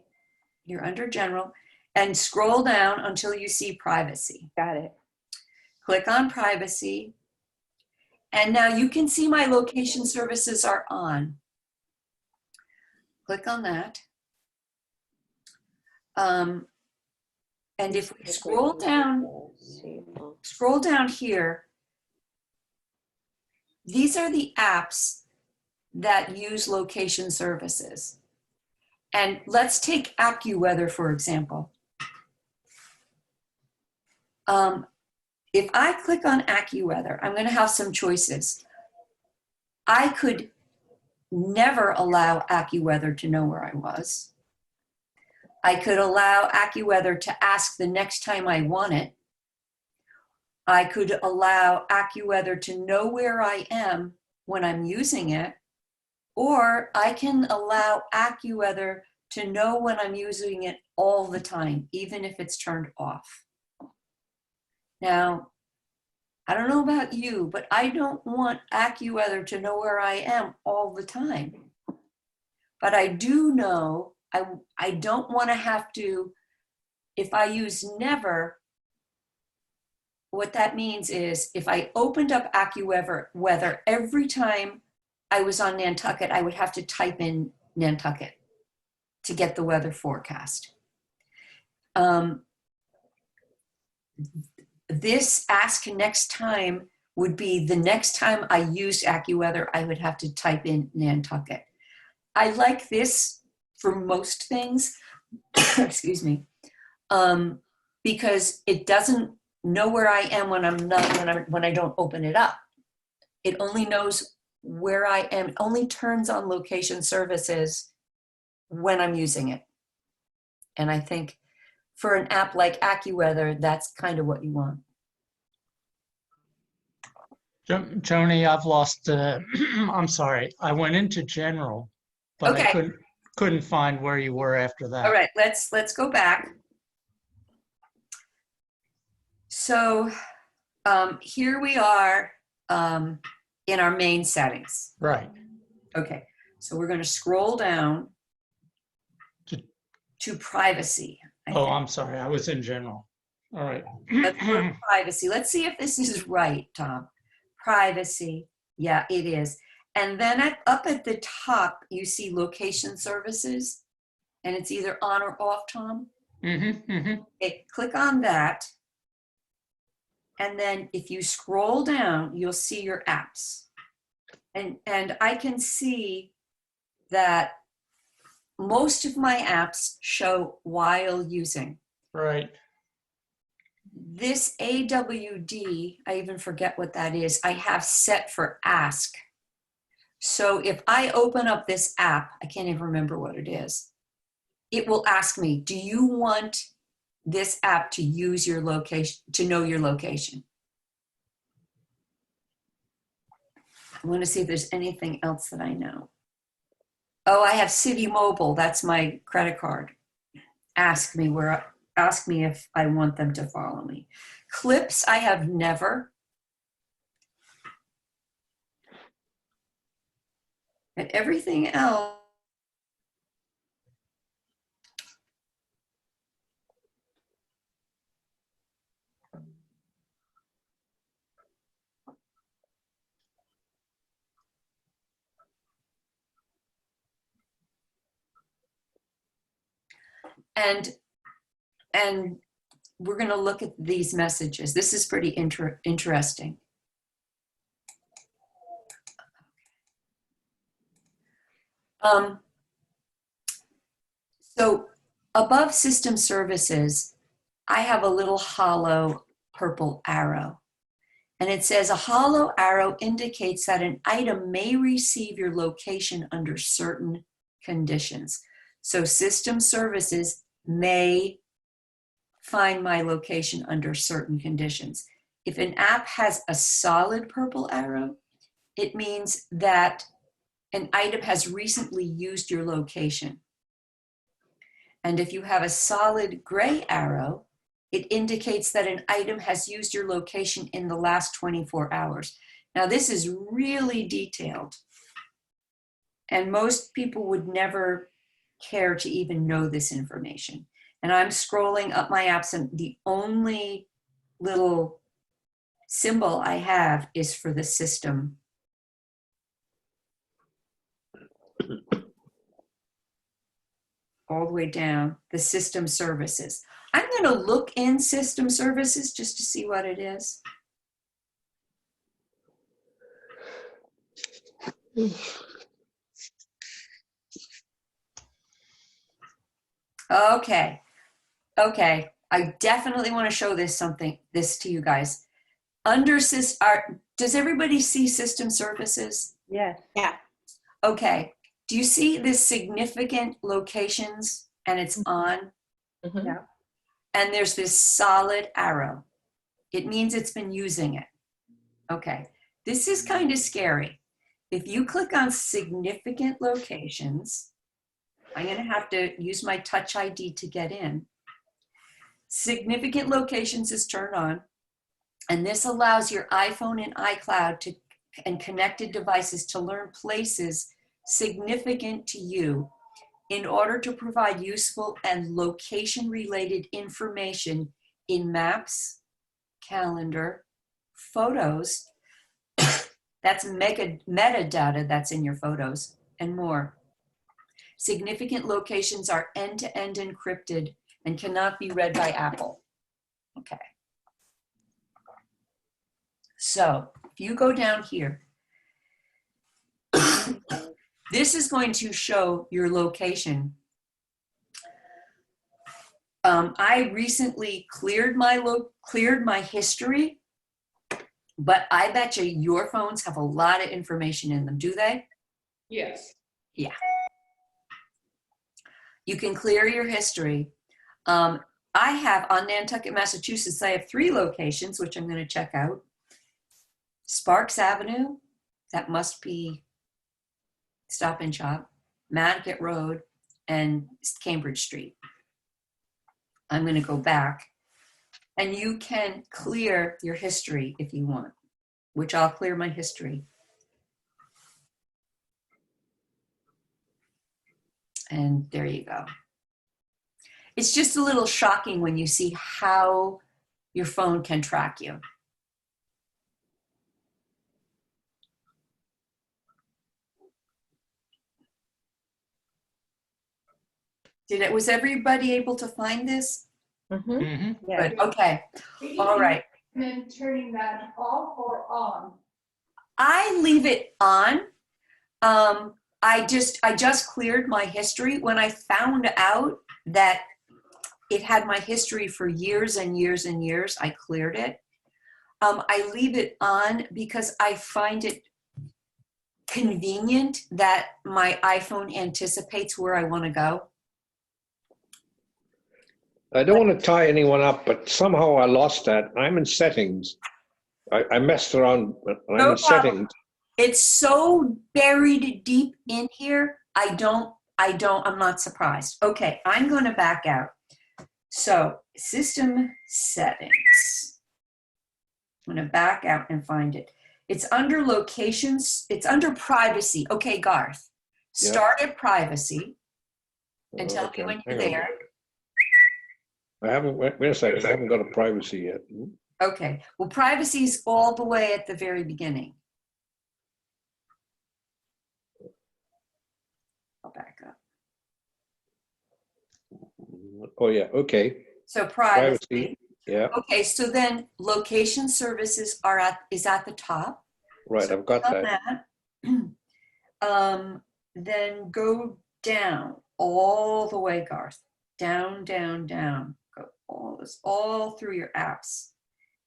You're under General, and scroll down until you see Privacy. got it. Click on Privacy, and now you can see my location services are on. Click on that. And if we scroll down here, these are the apps that use location services. And let's take AccuWeather, for example. If I click on AccuWeather, I'm going to have some choices. I could never allow AccuWeather to know where I was. I could allow AccuWeather to ask the next time I want it. I could allow AccuWeather to know where I am when I'm using it. Or I can allow AccuWeather to know when I'm using it all the time, even if it's turned off. Now, I don't know about you, but I don't want AccuWeather to know where I am all the time. But I do know I don't want to have to If I use never, what that means is if I opened up AccuWeather, every time I was on Nantucket, I would have to type in Nantucket to get the weather forecast. This ask next time would be the next time I used AccuWeather, I would have to type in Nantucket. I like this for most things, excuse me, because it doesn't know where I am when I'm not, when I don't open it up. It only knows where I am, it only turns on location services when I'm using it. And I think for an app like AccuWeather, that's kind of what you want. Joni, I've lost, I'm sorry, I went into general, but Okay. I couldn't find where you were after that. All right, let's go back. So here we are in our main settings. Right. Okay, so we're going to scroll down to privacy. I Oh, think. I'm sorry, I was in general. All right. Let's go to privacy. Let's see if this is right, Tom. Privacy, yeah, it is. And then up at the top, you see location services, and it's either on or off, Tom. Okay, click on that. And then if you scroll down, you'll see your apps. And I can see that most of my apps show while using. Right. This AWD, I even forget what that is, I have set for ask. So if I open up this app, I can't even remember what it is, it will ask me, do you want this app to use your location, to know your location? I want to see if there's anything else that I know. Oh, I have City Mobile. That's my credit card. Ask me if I want them to follow me. Clips, I have never. And everything else. And we're going to look at these messages. This is pretty interesting. So above system services, I have a little hollow purple arrow. And it says a hollow arrow indicates that an item may receive your location under certain conditions. So system services may find my location under certain conditions. If an app has a solid purple arrow, it means that an item has recently used your location. And if you have a solid gray arrow, it indicates that an item has used your location in the last 24 hours. Now, this is really detailed, and most people would never care to even know this information. And I'm scrolling up my apps, and the only little symbol I have is for the system. All the way down, the system services. I'm going to look in system services just to see what it is. Okay. Okay. I definitely want to show this to you guys. Under does everybody see system services? Yes. Yeah. Okay. Do you see this significant locations and it's on? Mhm. Yeah. And there's this solid arrow. It means it's been using it. Okay. This is kind of scary. If you click on significant locations, I'm going to have to use my Touch ID to get in. Significant locations is turned on, and this allows your iPhone and iCloud and connected devices to learn places significant to you in order to provide useful and location-related information in maps, calendar, photos, that's metadata that's in your photos, and more. Significant locations are end-to-end encrypted and cannot be read by Apple. Okay. So if you go down here, this is going to show your location. I recently cleared my history, but I bet you your phones have a lot of information in them, do they? Yes. Yeah. You can clear your history. I have on Nantucket, Massachusetts, I have 3 locations, which I'm going to check out. Sparks Avenue, that must be Stop and Shop, Nantucket Road, and Cambridge Street. I'm going to go back, and you can clear your history if you want, which I'll clear my history. And there you go. It's just a little shocking when you see how your phone can track you. Was everybody able to find this? Mhm. Yeah. Good, okay, all right. And then turning that off or on? I leave it on. I just cleared my history. When I found out that it had my history for years and years and years, I cleared it. I leave it on because I find it convenient that my iPhone anticipates where I want to go. I don't want to tie anyone up, but somehow I lost that. I'm in settings. I messed around. I'm No in problem. settings. It's so buried deep in here. I'm not surprised. Okay, I'm going to back out. So system settings. I'm going to back out and find it. It's under locations. It's under privacy. Okay, Garth, Yeah. start at privacy and tell Okay, me when you're hang on. there. I haven't, wait a second, I haven't got a privacy yet. Okay, well, privacy is all the way at the very beginning. I'll back up. Oh, yeah, okay. So privacy. Privacy, yeah, Okay, so then location services is at the top. right, So I've got click that. on that. Then go down all the way, Garth. Down, down, down. Go all through your apps.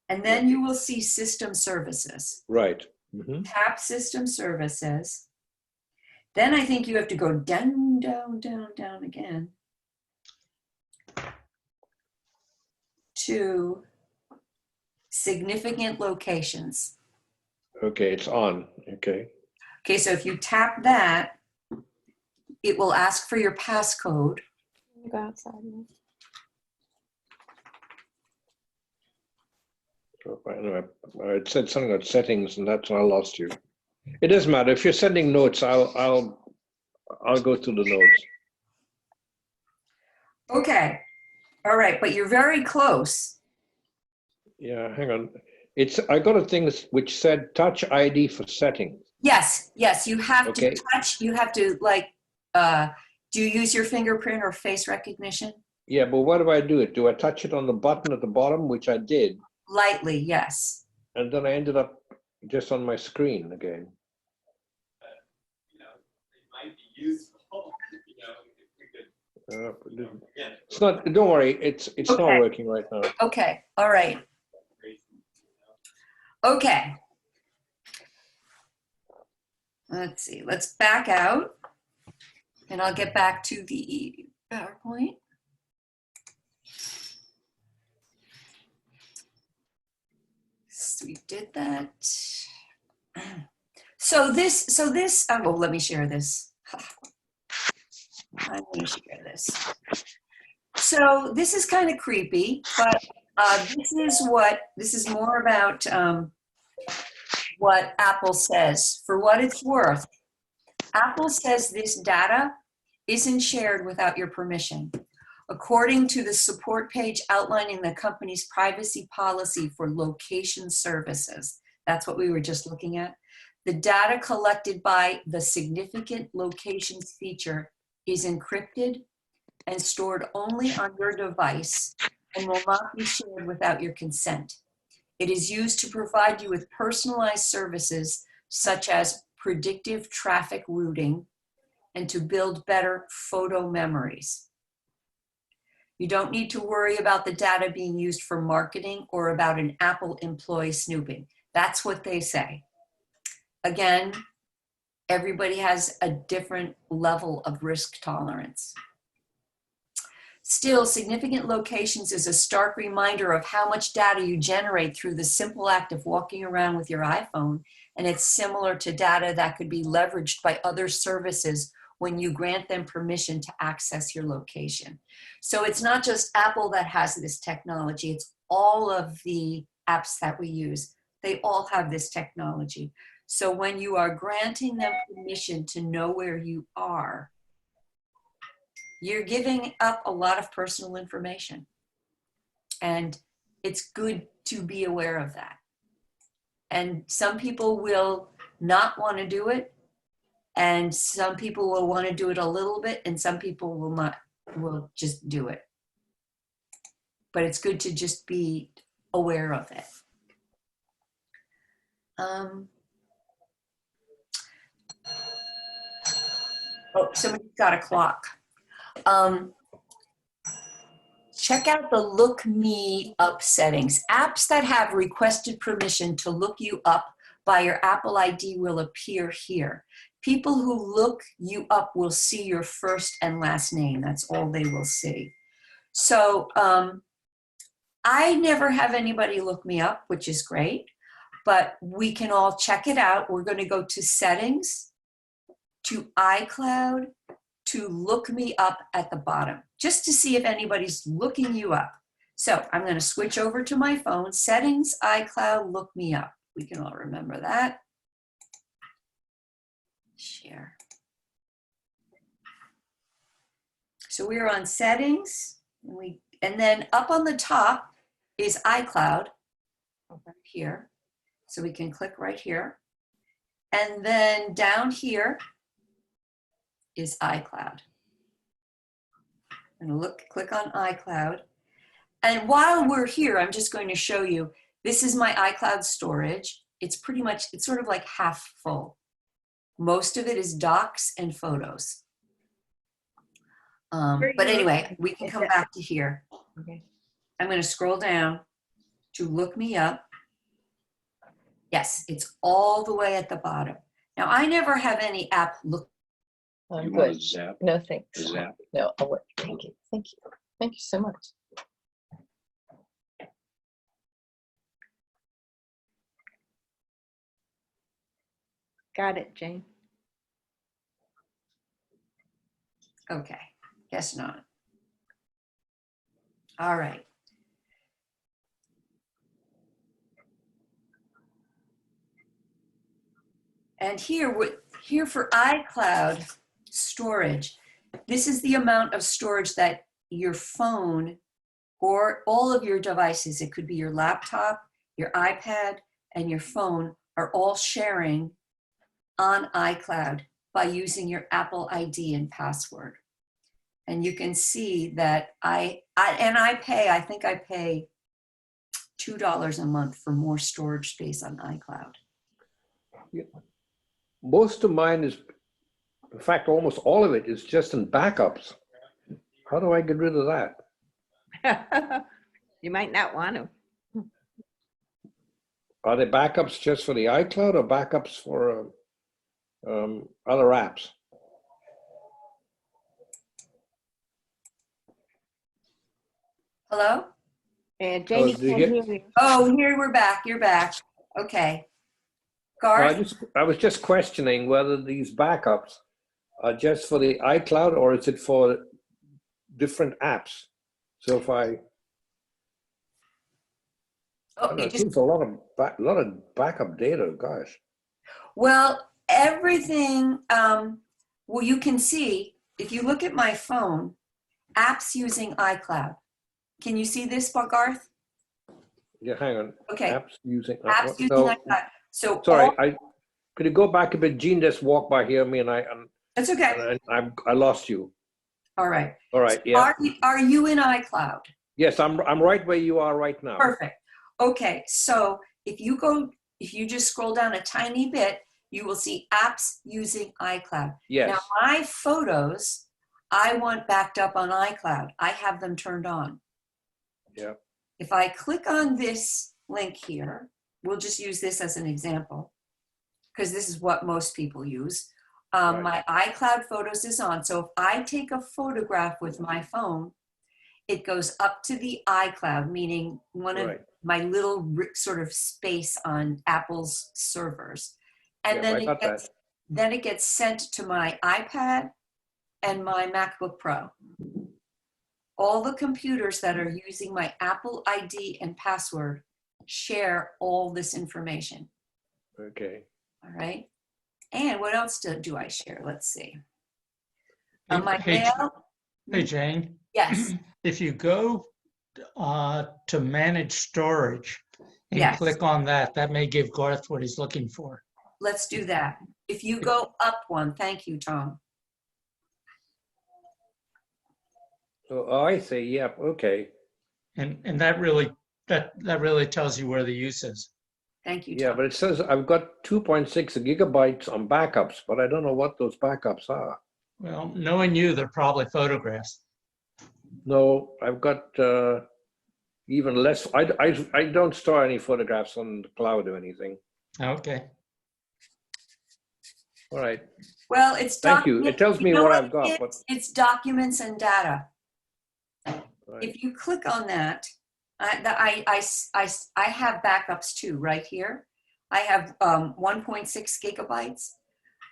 And then you will see system services. Right. Mhm. Tap system services. Then I think you have to go down, down, down, down again to significant locations. Okay, it's on, okay. Okay, so if you tap that, it will ask for your passcode. Go outside now. So, anyway, it said something about settings and that's when I lost you. It doesn't matter, if you're sending notes, I'll go through the notes. Okay, all right, but you're very close. Yeah, hang on. I got a thing which said Touch ID for settings. Yes, you have Okay. to touch, you have to do you use your fingerprint or face recognition? Yeah, but what do I do? Do I touch it on the button at the bottom, which I did, Lightly, yes. and then I ended up just on my screen again? It might be useful, if we could. It's not. Don't worry. It's Okay. not working right now. Okay, all right. Okay. Let's see, let's back out and I'll get back to the PowerPoint. So we did that. So this, oh, let me share this. I'm going to share this. So this is kind of creepy, but this is more about what Apple says. For what it's worth, Apple says this data isn't shared without your permission. According to the support page outlining the company's privacy policy for location services, that's what we were just looking at, the data collected by the significant locations feature is encrypted and stored only on your device and will not be shared without your consent. It is used to provide you with personalized services such as predictive traffic routing and to build better photo memories. You don't need to worry about the data being used for marketing or about an Apple employee snooping. That's what they say. Again, everybody has a different level of risk tolerance. Still, significant locations is a stark reminder of how much data you generate through the simple act of walking around with your iPhone, and it's similar to data that could be leveraged by other services when you grant them permission to access your location. So it's not just Apple that has this technology, it's all of the apps that we use. They all have this technology. So when you are granting them permission to know where you are, you're giving up a lot of personal information. And it's good to be aware of that. And some people will not want to do it. And some people will want to do it a little bit, and some people will not, will just do it. But it's good to just be aware of it. Oh, somebody's got a clock. Check out the Look Me Up settings. Apps that have requested permission to look you up by your Apple ID will appear here. People who look you up will see your first and last name. That's all they will see. So I never have anybody look me up, which is great, but we can all check it out. We're going to go to Settings, to iCloud, to Look Me Up at the bottom, just to see if anybody's looking you up. So I'm going to switch over to my phone, Settings, iCloud, Look Me Up. We can all remember that. Share. So we're on Settings, and then up on the top is iCloud over here. So we can click right here. And then down here is iCloud. I'm going to click on iCloud. And while we're here, I'm just going to show you, this is my iCloud storage. It's pretty much, it's sort of like half full. Most of it is docs and photos. But anyway, we can come back to here. Okay. I'm going to scroll down to Look Me Up. Yes, it's all the way at the bottom. Now, I never have any app look. I'm You want good. to zap? No, thanks. Zap. No, I'll work. Thank you. Thank you. Thank you so much. Got it, Jane. Okay, guess not. All right. And here for iCloud storage, this is the amount of storage that your phone or all of your devices, it could be your laptop, your iPad, and your phone, are all sharing on iCloud by using your Apple ID and password. And you can see that I think I pay $2 a month for more storage space on iCloud. Yeah. Most of mine is, in fact, almost all of it is just in backups. How do I get rid of that? You might not want to. Are they backups just for the iCloud or backups for other apps? Hello? And Janie do you can't hear- hear you. Oh, here we're back. You're back. Okay. Garth? I was just questioning whether these backups are just for the iCloud or is it for different apps? So if I Oh, don't know, you it just, seems a lot of backup data, gosh. well, everything, well, you can see if you look at my phone, apps using iCloud. Can you see this, Garth? Yeah, hang on. Okay. Apps using. Apps using So, iCloud. So sorry, all- could you go back a bit? Jean just walked by here, me, and that's okay. I lost you. All right. All right, yeah. Are you in iCloud? Yes, I'm right where you are right now. Perfect. Okay, so if you just scroll down a tiny bit, you will see apps using iCloud. Yes. Now my photos, I want backed up on iCloud. I have them turned on. Yeah. If I click on this link here, we'll just use this as an example, because this is what most people use. Right. My iCloud Photos is on. So if I take a photograph with my phone, it goes up to the iCloud, meaning one of Right. my little sort of space on Apple's servers. And Yeah, then, I got that. then it gets sent to my iPad and my MacBook Pro. All the computers that are using my Apple ID and password share all this information. Okay. All right. And what else do I share? Let's see. Hey, My hey, mail. Hey, Jane. Yes. If you go to manage storage and Yes. click on that, that may give Garth what he's looking for. Let's do that. If you go up one, thank you, Tom. Oh, I see. Yeah. Okay. And that really tells you where the use is. Thank you, Yeah, Tom. but it says I've got 2.6 gigabytes on backups, but I don't know what those backups are. Well, knowing you, they're probably photographs. No, I've got even less. I don't store any photographs on the cloud or anything. Okay. All right. Well, it's Thank you. It tells me know what it I've got, is? but It's documents and data. right. If you click on that, I have backups too, right here. I have 1.6 gigabytes.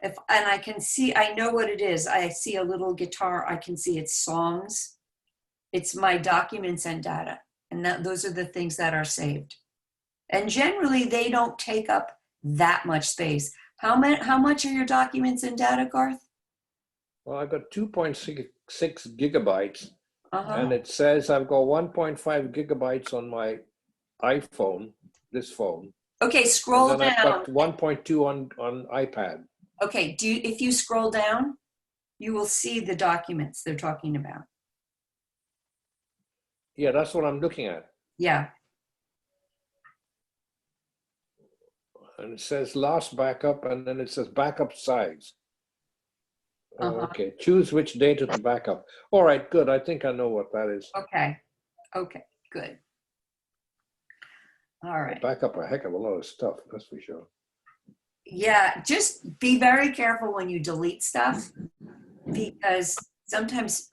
And I can see, I know what it is. I see a little guitar. I can see its songs. It's my documents and data. And those are the things that are saved. And generally, they don't take up that much space. How much are your documents and data, Garth? Well, I've got 2.6 gigabytes, Uh-huh. and it says I've got 1.5 gigabytes on my iPhone, this phone. Okay, scroll and then down. I've got 1.2 on iPad. Okay, if you scroll down, you will see the documents they're talking about. Yeah, that's what I'm looking at. Yeah. And it says last backup, and then it says backup size. Oh, Uh-huh. okay. Choose which data to backup. All right, good. I think I know what that is. Okay. Okay, good. All right. Backup a heck of a lot of stuff, that's for sure. Yeah, just be very careful when you delete stuff, because sometimes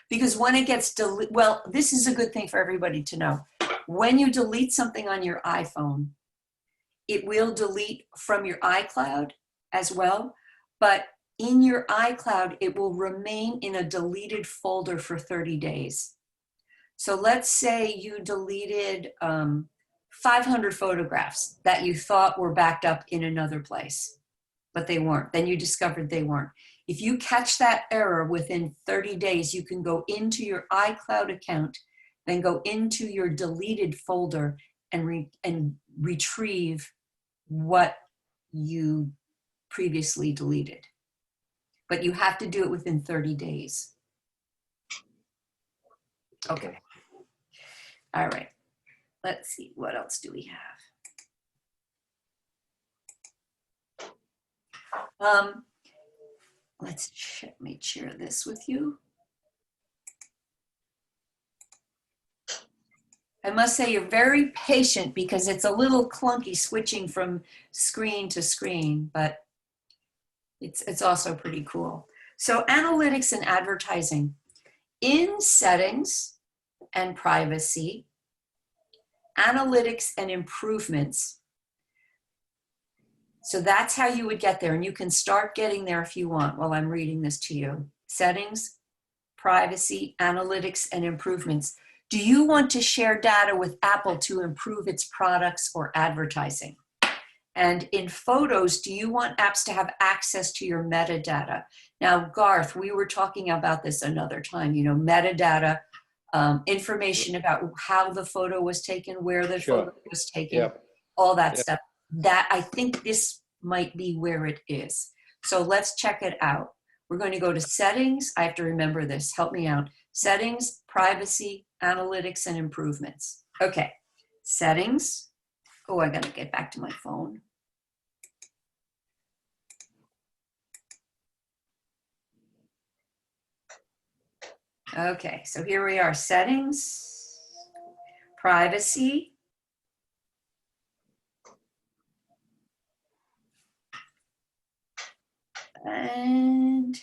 because when it gets deleted, well, this is a good thing for everybody to know. When you delete something on your iPhone, it will delete from your iCloud as well, but in your iCloud, it will remain in a deleted folder for 30 days. So let's say you deleted 500 photographs that you thought were backed up in another place, but they weren't. Then you discovered they weren't. If you catch that error within 30 days, you can go into your iCloud account, then go into your deleted folder and retrieve what you previously deleted. But you have to do it within 30 days. Okay. All right. Let's see, what else do we have? Let me share this with you. I must say you're very patient because it's a little clunky switching from screen to screen, but it's also pretty cool. So analytics and advertising. In settings and privacy, analytics and improvements. So that's how you would get there, and you can start getting there if you want while I'm reading this to you. Settings, privacy, analytics, and improvements. Do you want to share data with Apple to improve its products or advertising? And in Photos, do you want apps to have access to your metadata? Now, Garth, we were talking about this another time, you know, metadata, information about how the photo was taken, where the Sure. photo was taken, Yep. all that Yep. stuff. That, I think this might be where it is. So let's check it out. We're going to go to Settings. I have to remember this. Help me out. Settings, Privacy, Analytics, and Improvements. Okay. Settings. Oh, I got to get back to my phone. Okay, so here we are. Settings, Privacy. And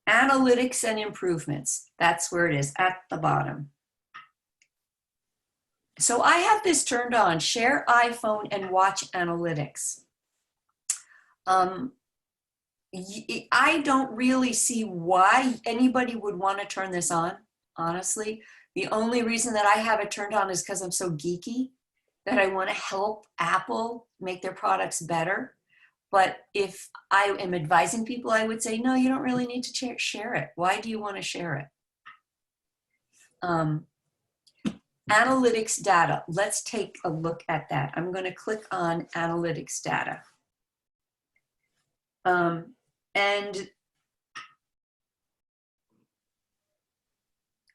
Analytics and Improvements. That's where it is, at the bottom. So I have this turned on, Share iPhone and Watch Analytics. I don't really see why anybody would want to turn this on, honestly. The only reason that I have it turned on is because I'm so geeky that I want to help Apple make their products better. But if I am advising people, I would say, no, you don't really need to share it. Why do you want to share it? Analytics data. Let's take a look at that. I'm going to click on Analytics data. And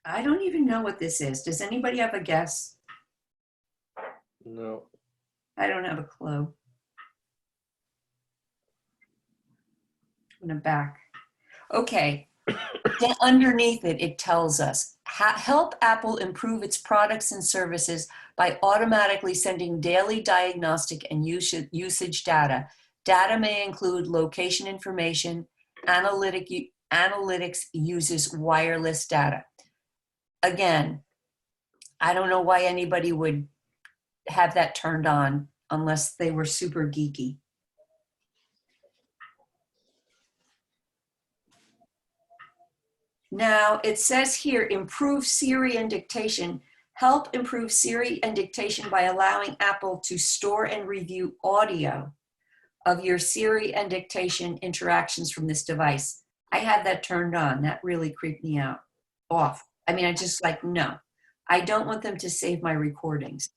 I don't even know what this is. Does anybody have a guess? No. I don't have a clue. I'm going to back. Okay. Then underneath it, it tells us, help Apple improve its products and services by automatically sending daily diagnostic and usage data. Data may include location information. Analytics uses wireless data. Again, I don't know why anybody would have that turned on unless they were super geeky. Now it says here, improve Siri and dictation. Help improve Siri and dictation by allowing Apple to store and review audio of your Siri and dictation interactions from this device. I had that turned on. That really creeped me out. Off. I mean, I just like, no. I don't want them to save my recordings.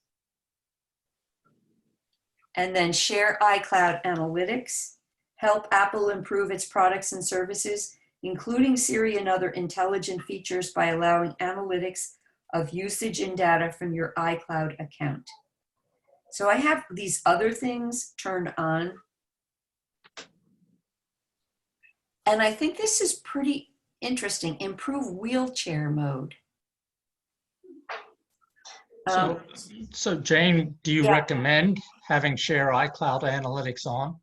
And then share iCloud Analytics. Help Apple improve its products and services, including Siri and other intelligent features by allowing analytics of usage and data from your iCloud account. So I have these other things turned on. And I think this is pretty interesting. Improve wheelchair mode. So Jane, do you Yeah. recommend having Share iCloud Analytics on?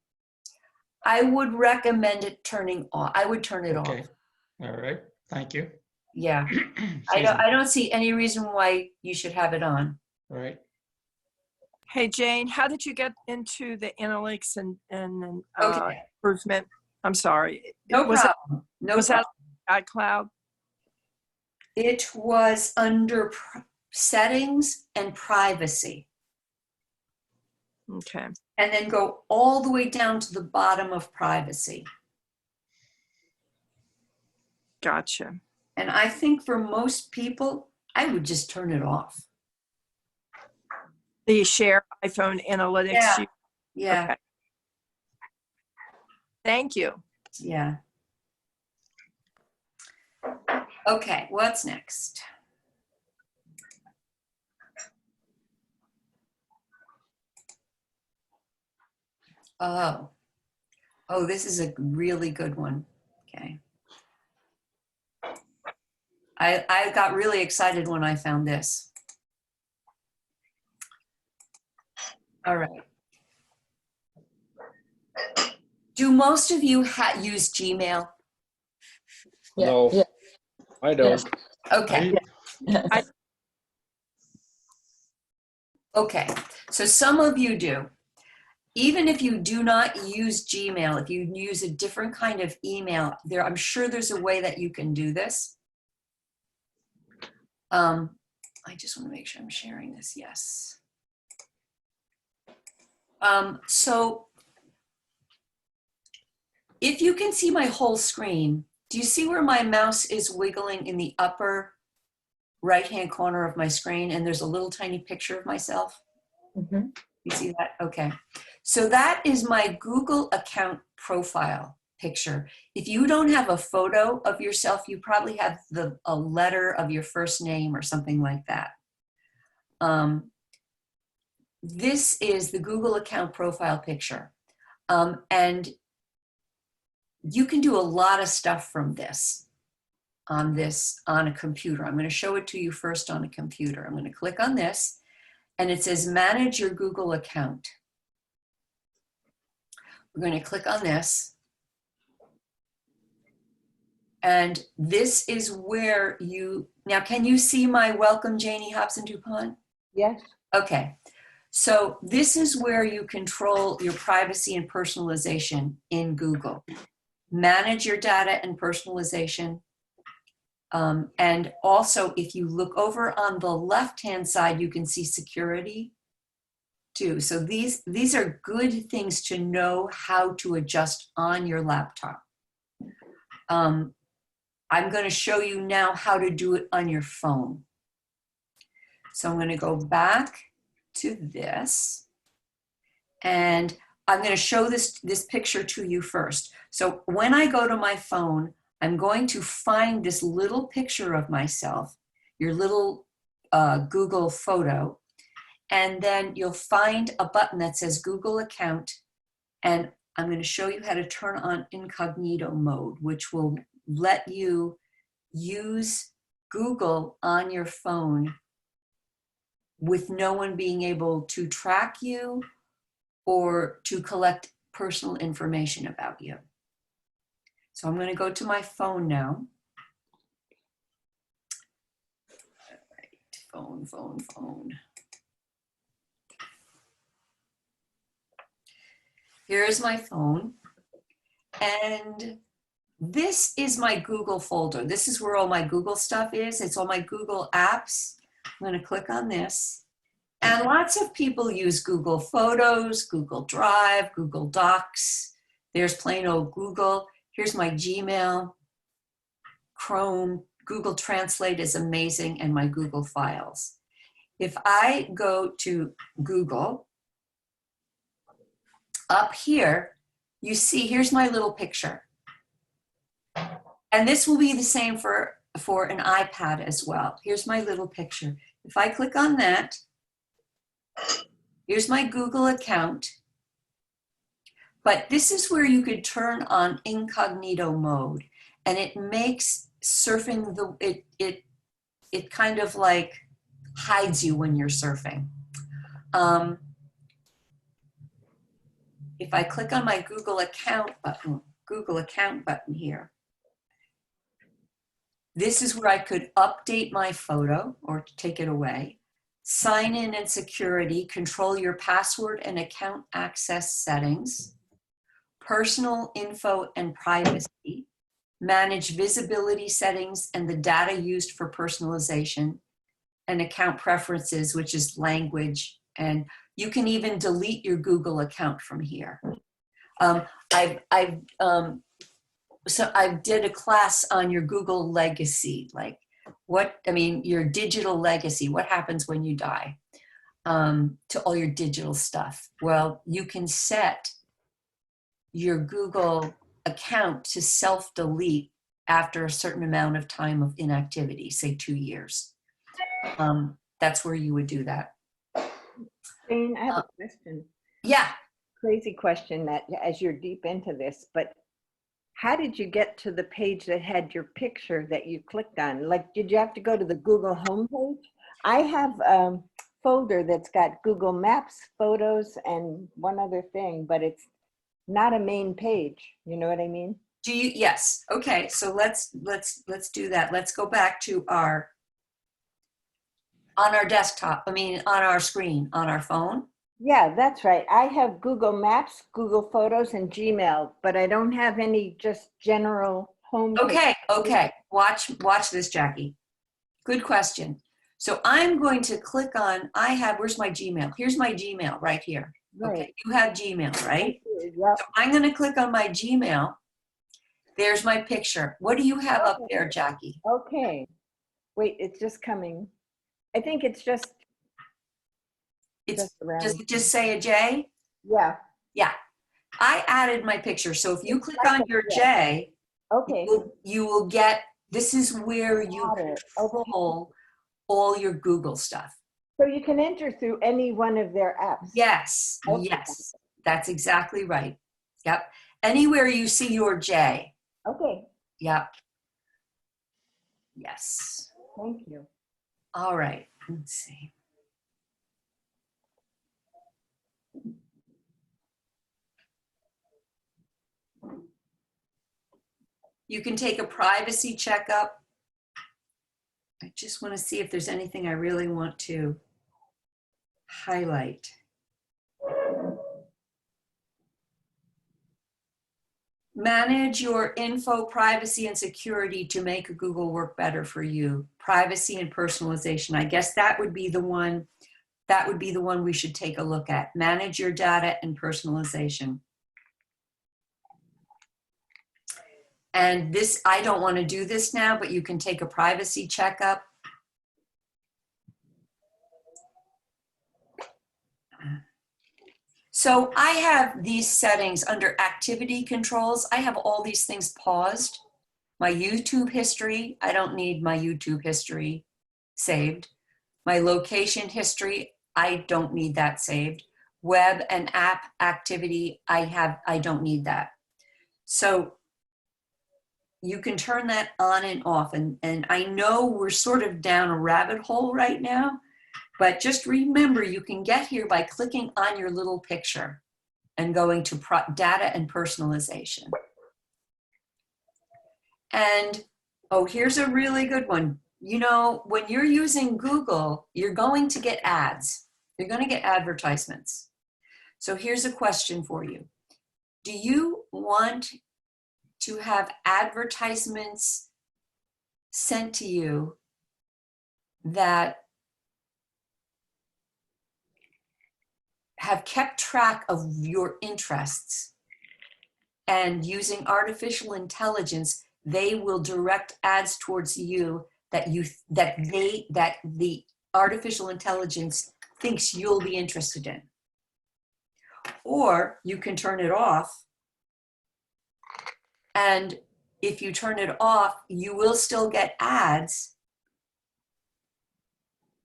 I would recommend it turning on. I would turn it Okay. off. All right. Thank you. Yeah. Excuse I me. don't see any reason why you should have it on. All right. Hey, Jane, how did you get into the analytics and Okay. improvement? I'm sorry. No Was it- problem. No was problem. that iCloud? It was under settings and privacy. Okay. And then go all the way down to the bottom of privacy. Gotcha. And I think for most people, I would just turn it off. The share iPhone analytics. Yeah. Yeah. Okay. Thank you. Yeah. Okay, what's next? Oh, this is a really good one. Okay. I got really excited when I found this. All right. Do most of you use Gmail? Yeah, No, yeah. I don't. Okay. I- Okay. So some of you do. Even if you do not use Gmail, if you use a different kind of email, I'm sure there's a way that you can do this. I just want to make sure I'm sharing this. Yes. So if you can see my whole screen, do you see where my mouse is wiggling in the upper right-hand corner of my screen, and there's a little tiny picture of myself? Mhm. You see that? Okay. So that is my Google account profile picture. If you don't have a photo of yourself, you probably have a letter of your first name or something like that. This is the Google account profile picture. And you can do a lot of stuff from this on a computer. I'm going to show it to you first on a computer. I'm going to click on this, and it says manage your Google account. We're going to click on this. And this is where now can you see my welcome, Janie Hobson Dupont? Yes. Okay. So this is where you control your privacy and personalization in Google. Manage your data and personalization. And also, if you look over on the left-hand side, you can see security too. So these are good things to know how to adjust on your laptop. I'm going to show you now how to do it on your phone. So I'm going to go back to this, and I'm going to show this picture to you first. So when I go to my phone, I'm going to find this little picture of myself, your little Google photo, and then you'll find a button that says Google account, and I'm going to show you how to turn on incognito mode, which will let you use Google on your phone with no one being able to track you or to collect personal information about you. So I'm going to go to my phone now. All right, phone. Here's my phone. And this is my Google folder. This is where all my Google stuff is. It's all my Google apps. I'm going to click on this. And lots of people use Google Photos, Google Drive, Google Docs. There's plain old Google. Here's my Gmail, Chrome, Google Translate is amazing, and my Google Files. If I go to Google, up here, you see, here's my little picture. And this will be the same for an iPad as well. Here's my little picture. If I click on that, here's my Google account. But this is where you could turn on incognito mode, and it makes surfing it kind of like hides you when you're surfing. If I click on my Google account button here, this is where I could update my photo or take it away, sign in and security, control your password and account access settings, personal info and privacy, manage visibility settings and the data used for personalization, and account preferences, which is language. And you can even delete your Google account from here. So I did a class on your Google legacy, like your digital legacy, what happens when you die to all your digital stuff. Well, you can set your Google account to self-delete after a certain amount of time of inactivity, say 2 years. That's where you would do that. Jane, I have a question. Yeah. Crazy question that as you're deep into this, but how did you get to the page that had your picture that you clicked on? Like, did you have to go to the Google homepage? I have a folder that's got Google Maps, Photos, and one other thing, but it's not a main page. You know what I mean? Do you? Yes. Okay. So let's do that. Let's go back to on our desktop. On our screen, on our phone. Yeah, that's right. I have Google Maps, Google Photos, and Gmail, but I don't have any just general home. Okay. Watch this, Jackie. Good question. So I'm going to click on, where's my Gmail? Here's my Gmail right here. Right. Okay, you have Gmail, right? Yep. So I'm going to click on my Gmail. There's my picture. What do you have up there, Jackie? Okay. Wait, it's just coming. I think it's just around. Does it just say a J? Yeah. Yeah. I added my picture. So if you It's click like on a your J. J, Okay. you will get, this is where you Got it. Okay. pull all your Google stuff. So you can enter through any one of their apps. Yes, Okay. yes, that's exactly right. Yep. Anywhere you see your J. Okay. Yep. Yes. Thank you. All right. Let's see. You can take a privacy checkup. I just want to see if there's anything I really want to highlight. Manage your info, privacy, and security to make Google work better for you. Privacy and personalization. I guess that would be the one. That would be the one we should take a look at. Manage your data and personalization. And this, I don't want to do this now, but you can take a privacy checkup. So I have these settings under activity controls. I have all these things paused. My YouTube history, I don't need my YouTube history saved. My location history, I don't need that saved. Web and app activity, I don't need that. So you can turn that on and off. And I know we're sort of down a rabbit hole right now, but just remember you can get here by clicking on your little picture and going to data and personalization. And, oh, here's a really good one. You know, when you're using Google, you're going to get ads. You're going to get advertisements. So here's a question for you. Do you want to have advertisements sent to you that have kept track of your interests, and using artificial intelligence, they will direct ads towards you that the artificial intelligence thinks you'll be interested in? Or you can turn it off, and if you turn it off, you will still get ads,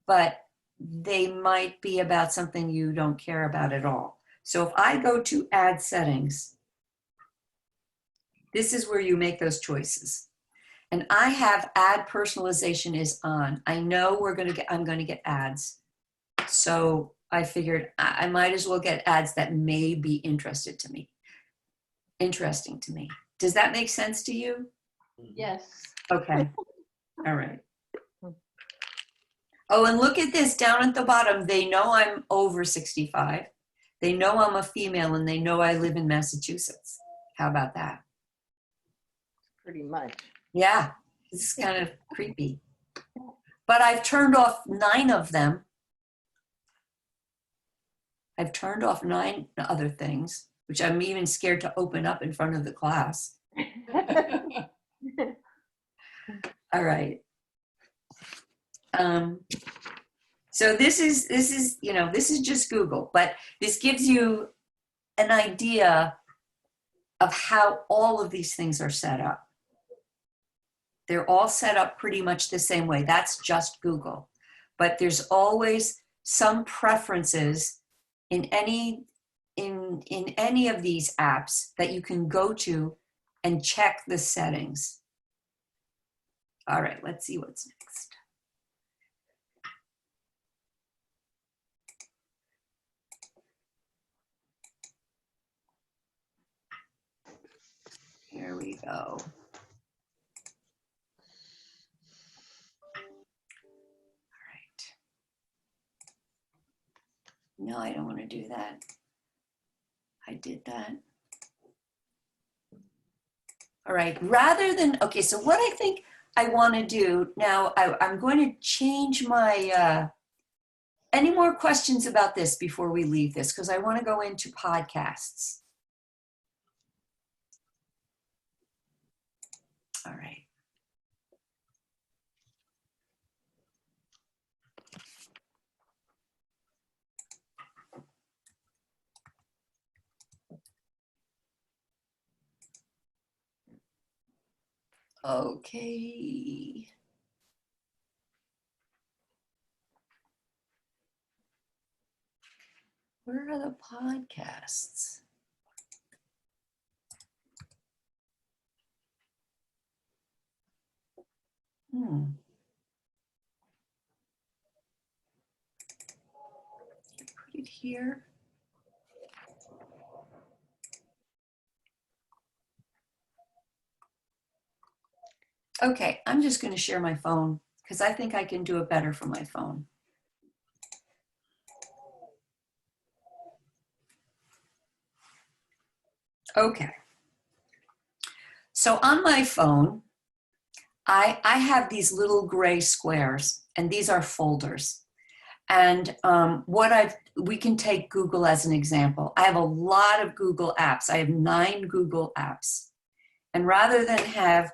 but they might be about something you don't care about at all. So if I go to ad settings, this is where you make those choices. And I have ad personalization is on. I know I'm going to get ads. So I figured I might as well get ads that may be interesting to me. Does that make sense to you? Yes. Okay. All right. Oh, and look at this down at the bottom. They know I'm over 65. They know I'm a female, and they know I live in Massachusetts. How about that? Pretty much. Yeah, this is kind of creepy. But I've turned off 9 of them. I've turned off 9 other things, which I'm even scared to open up in front of the class. All right. So this is just Google, but this gives you an idea of how all of these things are set up. They're all set up pretty much the same way. That's just Google. But there's always some preferences in any of these apps that you can go to and check the settings. All right, let's see what's next. Here we go. No, I don't want to do that. I did that. All right, rather than, okay, so what I think I want to do now, I'm going to change my any more questions about this before we leave this? Because I want to go into podcasts. All right. Okay. Where are the podcasts? Put it here. Okay, I'm just going to share my phone because I think I can do it better from my phone. Okay. So on my phone, I have these little gray squares, and these are folders. And we can take Google as an example. I have a lot of Google apps. I have 9 Google apps. And rather than have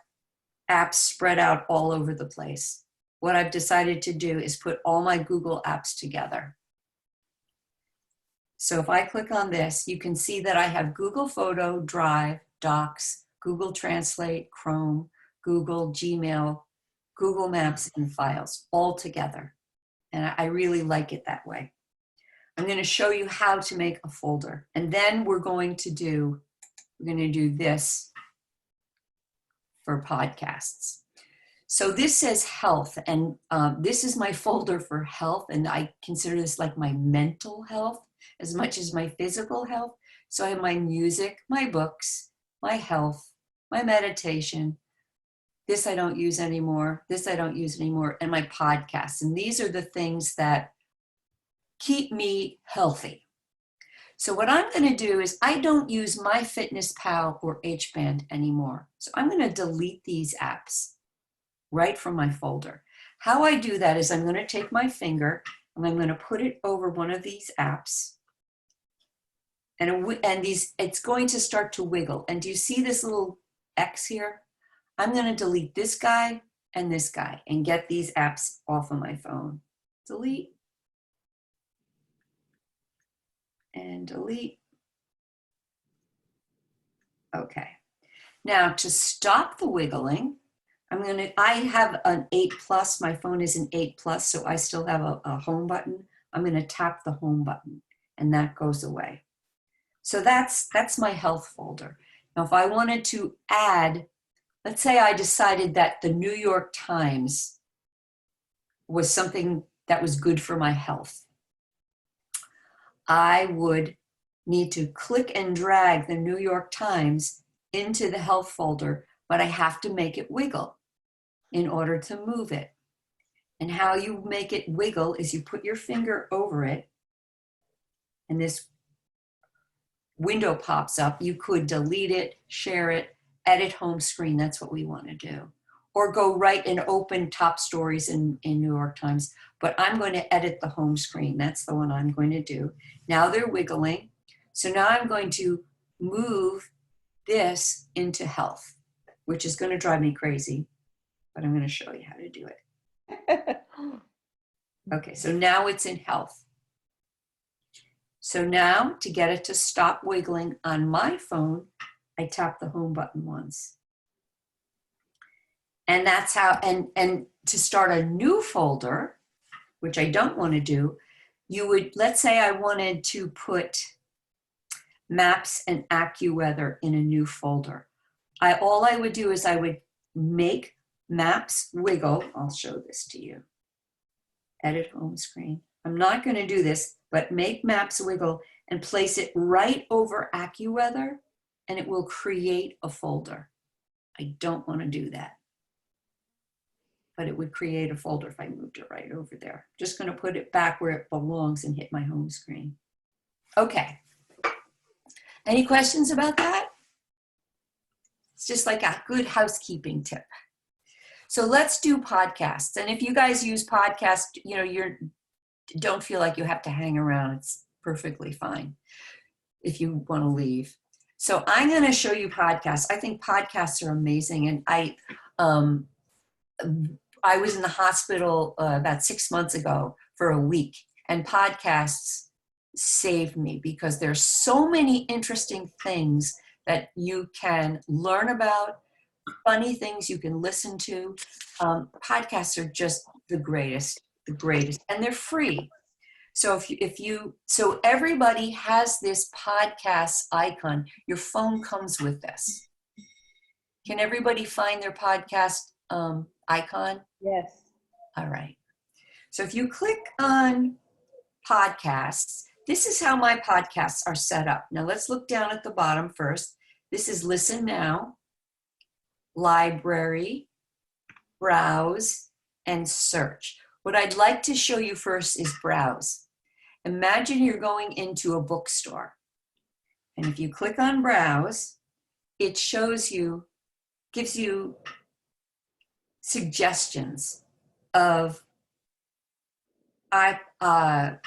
apps spread out all over the place, what I've decided to do is put all my Google apps together. So if I click on this, you can see that I have Google Photo, Drive, Docs, Google Translate, Chrome, Google, Gmail, Google Maps, and Files all together. And I really like it that way. I'm going to show you how to make a folder. And then we're going to do this for podcasts. So this says health, and this is my folder for health, and I consider this like my mental health as much as my physical health. So I have my music, my books, my health, my meditation. This I don't use anymore. This I don't use anymore, and my podcasts. And these are the things that keep me healthy. So what I'm going to do is I don't use MyFitnessPal or HBand anymore. So I'm going to delete these apps right from my folder. How I do that is I'm going to take my finger and I'm going to put it over one of these apps. And it's going to start to wiggle. And do you see this little X here? I'm going to delete this guy and get these apps off of my phone. Delete. And delete. Okay. Now to stop the wiggling, I have an 8+, my phone is an 8+, so I still have a home button. I'm going to tap the home button and that goes away. So that's my health folder. Now if I wanted to add, let's say I decided that the New York Times was something that was good for my health. I would need to click and drag the New York Times into the health folder, but I have to make it wiggle in order to move it. And how you make it wiggle is you put your finger over it and this window pops up. You could delete it, share it, edit home screen. That's what we want to do. Or go right and open top stories in New York Times. But I'm going to edit the home screen. That's the one I'm going to do. Now they're wiggling. So now I'm going to move this into health, which is going to drive me crazy. But I'm going to show you how to do it. Okay, so now it's in health. So now to get it to stop wiggling on my phone, I tap the home button once. And that's how, and to start a new folder, which I don't want to do, you would, let's say I wanted to put maps and AccuWeather in a new folder. All I would do is I would make maps wiggle. I'll show this to you. Edit home screen. I'm not going to do this, but make maps wiggle and place it right over AccuWeather and it will create a folder. I don't want to do that. But it would create a folder if I moved it right over there. Just going to put it back where it belongs and hit my home screen. Okay. Any questions about that? It's just like a good housekeeping tip. So let's do podcasts. And if you guys use podcasts, you know, don't feel like you have to hang around. It's perfectly fine if you want to leave. So I'm going to show you podcasts. I think podcasts are amazing. And I was in the hospital about 6 months ago for a week, and podcasts saved me because there's so many interesting things that you can learn about, funny things you can listen to. Podcasts are just the greatest, and they're free. So so everybody has this podcast icon. Your phone comes with this. Can everybody find their podcast icon? Yes. All right. So if you click on podcasts, this is how my podcasts are set up. Now let's look down at the bottom first. This is Listen Now, Library, Browse, and Search. What I'd like to show you first is Browse. Imagine you're going into a bookstore. And if you click on Browse, it shows you, gives you suggestions of podcasts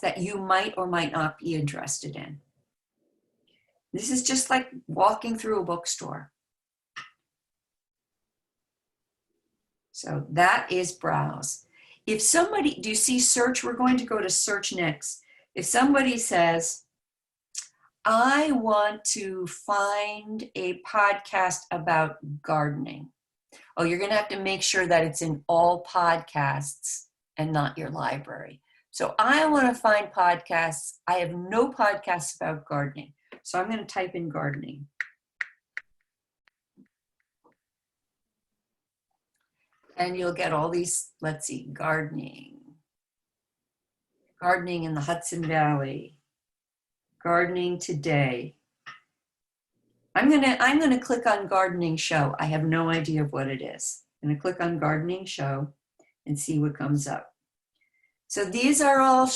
that you might or might not be interested in. This is just like walking through a bookstore. So that is Browse. If somebody, do you see Search? We're going to go to Search next. If somebody says, I want to find a podcast about gardening. Oh, you're going to have to make sure that it's in all podcasts and not your library. So I want to find podcasts. I have no podcasts about gardening. So I'm going to type in gardening. And you'll get all these, let's see, gardening in the Hudson Valley, gardening today. I'm gonna click on gardening show. I have no idea of what it is. I'm gonna click on gardening show and see what comes up. So these are all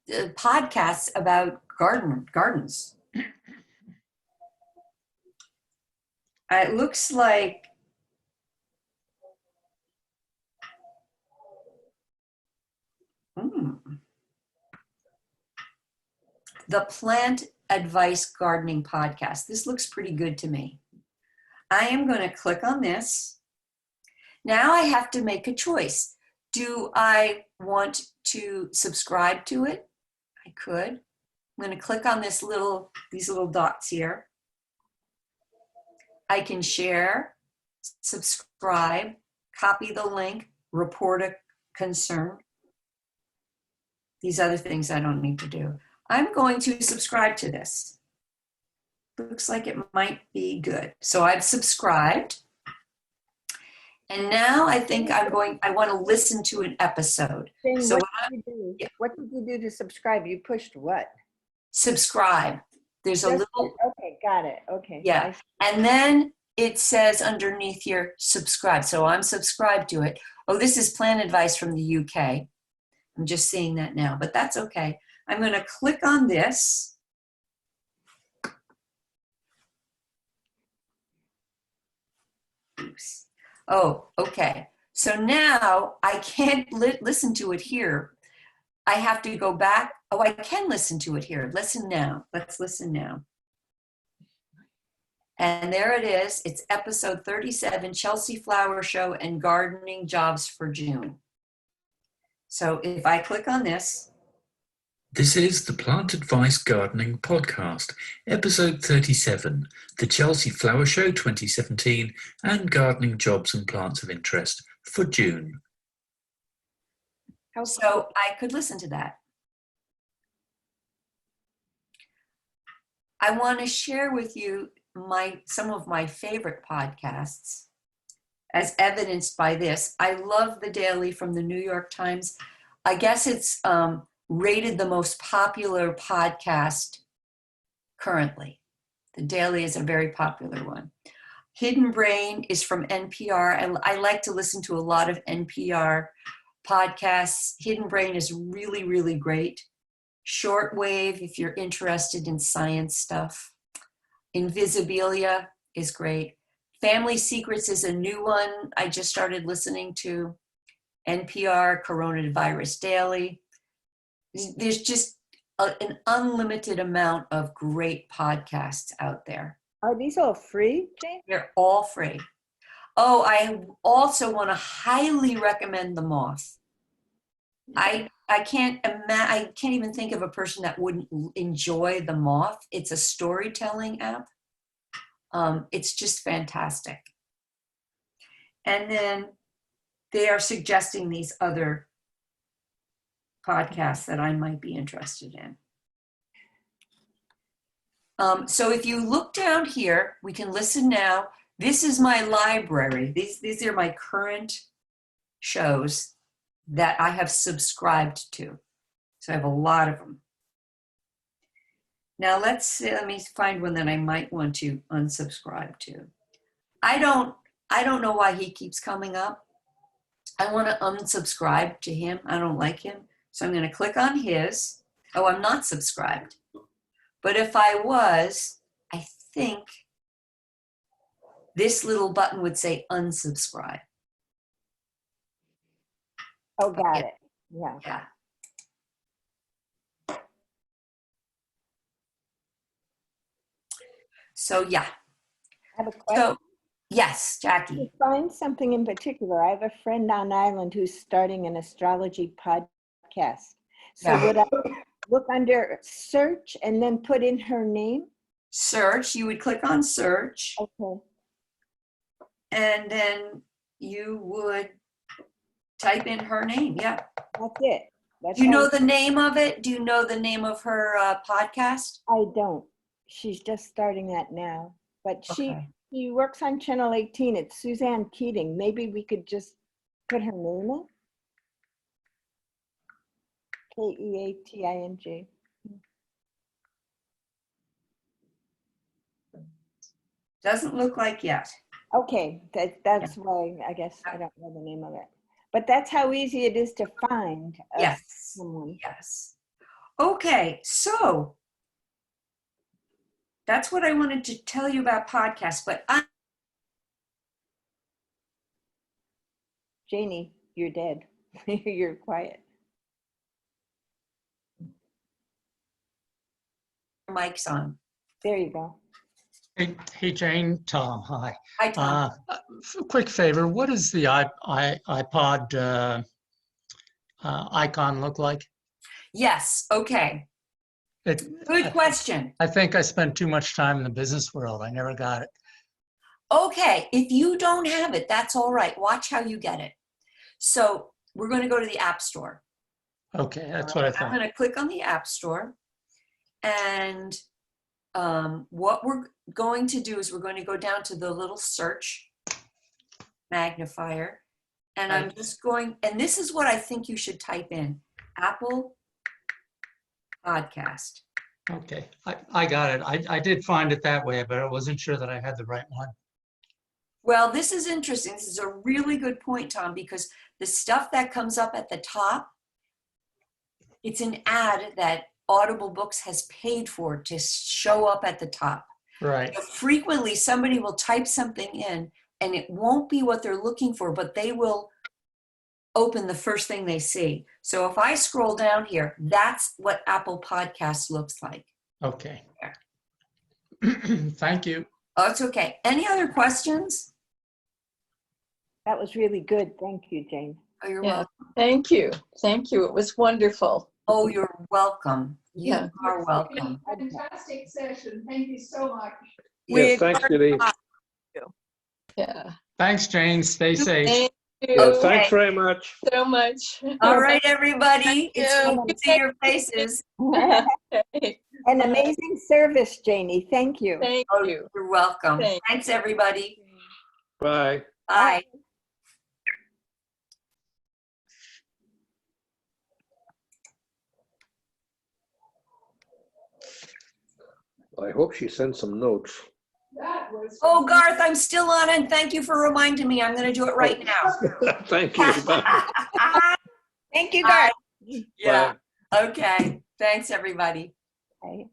podcasts about gardens. It looks like the Plant Advice Gardening Podcast. This looks pretty good to me. I am going to click on this. Now I have to make a choice. Do I want to subscribe to it? I could. I'm going to click on these little dots here. I can share, subscribe, copy the link, report a concern. These other things I don't need to do. I'm going to subscribe to this. Looks like it might be good. So I've subscribed. And now I think I want to listen to an episode. Jane, So what did you do to subscribe? You pushed what? subscribe. There's a little, Okay, got it. Okay. yeah. And then it says underneath here, subscribe. So I'm subscribed to it. Oh, this is Plan Advice from the UK. I'm just seeing that now, but that's okay. I'm going to click on this. Oops. Oh, okay. So now I can't listen to it here. I have to go back. Oh, I can listen to it here. Listen now. Let's listen now. And there it is. It's episode 37, Chelsea Flower Show and Gardening Jobs for June. So if I click on this. This is the Plant Advice Gardening Podcast, episode 37, the Chelsea Flower Show 2017 and Gardening Jobs and Plants of Interest for June. So I could listen to that. I want to share with you some of my favorite podcasts, as evidenced by this. I love The Daily from the New York Times. I guess it's rated the most popular podcast currently. The Daily is a very popular one. Hidden Brain is from NPR, and I like to listen to a lot of NPR podcasts. Hidden Brain is really, really great. Shortwave, if you're interested in science stuff. Invisibilia is great. Family Secrets is a new one I just started listening to. NPR Coronavirus Daily. There's just an unlimited amount of great podcasts out there. Are these all free, Jane? They're all free. Oh, I also want to highly recommend The Moth. I can't even think of a person that wouldn't enjoy The Moth. It's a storytelling app. It's just fantastic. And then they are suggesting these other podcasts that I might be interested in. So if you look down here, we can listen now. This is my library. These are my current shows that I have subscribed to. So I have a lot of them. Now let me find one that I might want to unsubscribe to. I don't know why he keeps coming up. I want to unsubscribe to him. I don't like him. So I'm going to click on his. Oh, I'm not subscribed. But if I was, I think this little button would say unsubscribe. Oh, got it. Yeah. Yeah. So yeah. I have a question. So yes, Jackie. To find something in particular, I have a friend on island who's starting an astrology podcast. So Yeah. would I look under search and then put in her name? Search, you would click on search. Okay. And then you would type in her name. Yeah. That's it. That's Do you how- know the name of it? Do you know the name of her podcast? I don't. She's just starting that now. But Okay. she works on Channel 18. It's Suzanne Keating. Maybe we could just put her name in. Keating. Doesn't look like yet. Okay, that's why I guess I don't know the name of it. But that's how easy it is to find Yes. someone. Yes. Okay, so that's what I wanted to tell you about podcasts, but Janie, you're dead. You're quiet. mic's on. There you go. Hey, Jane, Tom, hi. Hi, Tom. Quick favor, what does the iPod icon look like? Yes, okay. Good question. I think I spent too much time in the business world. I never got it. Okay, if you don't have it, that's all right. Watch how you get it. So we're going to go to the App Store. Okay, that's what I I'm thought. going to click on the App Store. And what we're going to do is we're going to go down to the little search magnifier. And I'm just going, and this is what I think you should type in. Apple Podcast. Okay, I got it. I did find it that way, but I wasn't sure that I had the right one. Well, this is interesting. This is a really good point, Tom, because the stuff that comes up at the top, it's an ad that Audible Books has paid for to show up at the top. Right. So frequently, somebody will type something in and it won't be what they're looking for, but they will open the first thing they see. So if I scroll down here, that's what Apple Podcasts looks like. Okay. Thank you. Oh, it's okay. Any other questions? That was really good. Thank you, Jane. Oh, you're Yeah. welcome. Thank you. Thank you. It was wonderful. Oh, you're welcome. You Yeah. are welcome. Fantastic session. Thank you so much. Yes, thanks, Judy. Yeah. Thanks, Jane. Stay safe. Thank you Yes, thanks very much. so much. All right, everybody. It's you. good to see your faces. Okay. An amazing service, Janie. Thank you. Thank Oh, you. you're welcome. Thanks. Thanks, everybody. Bye. Bye. I hope she sent some notes. That was. Oh, Garth, I'm still on, and thank you for reminding me. I'm going to do it right now. Thank you. Bye. Thank you, guys. Yeah. Okay. Thanks, everybody. Bye.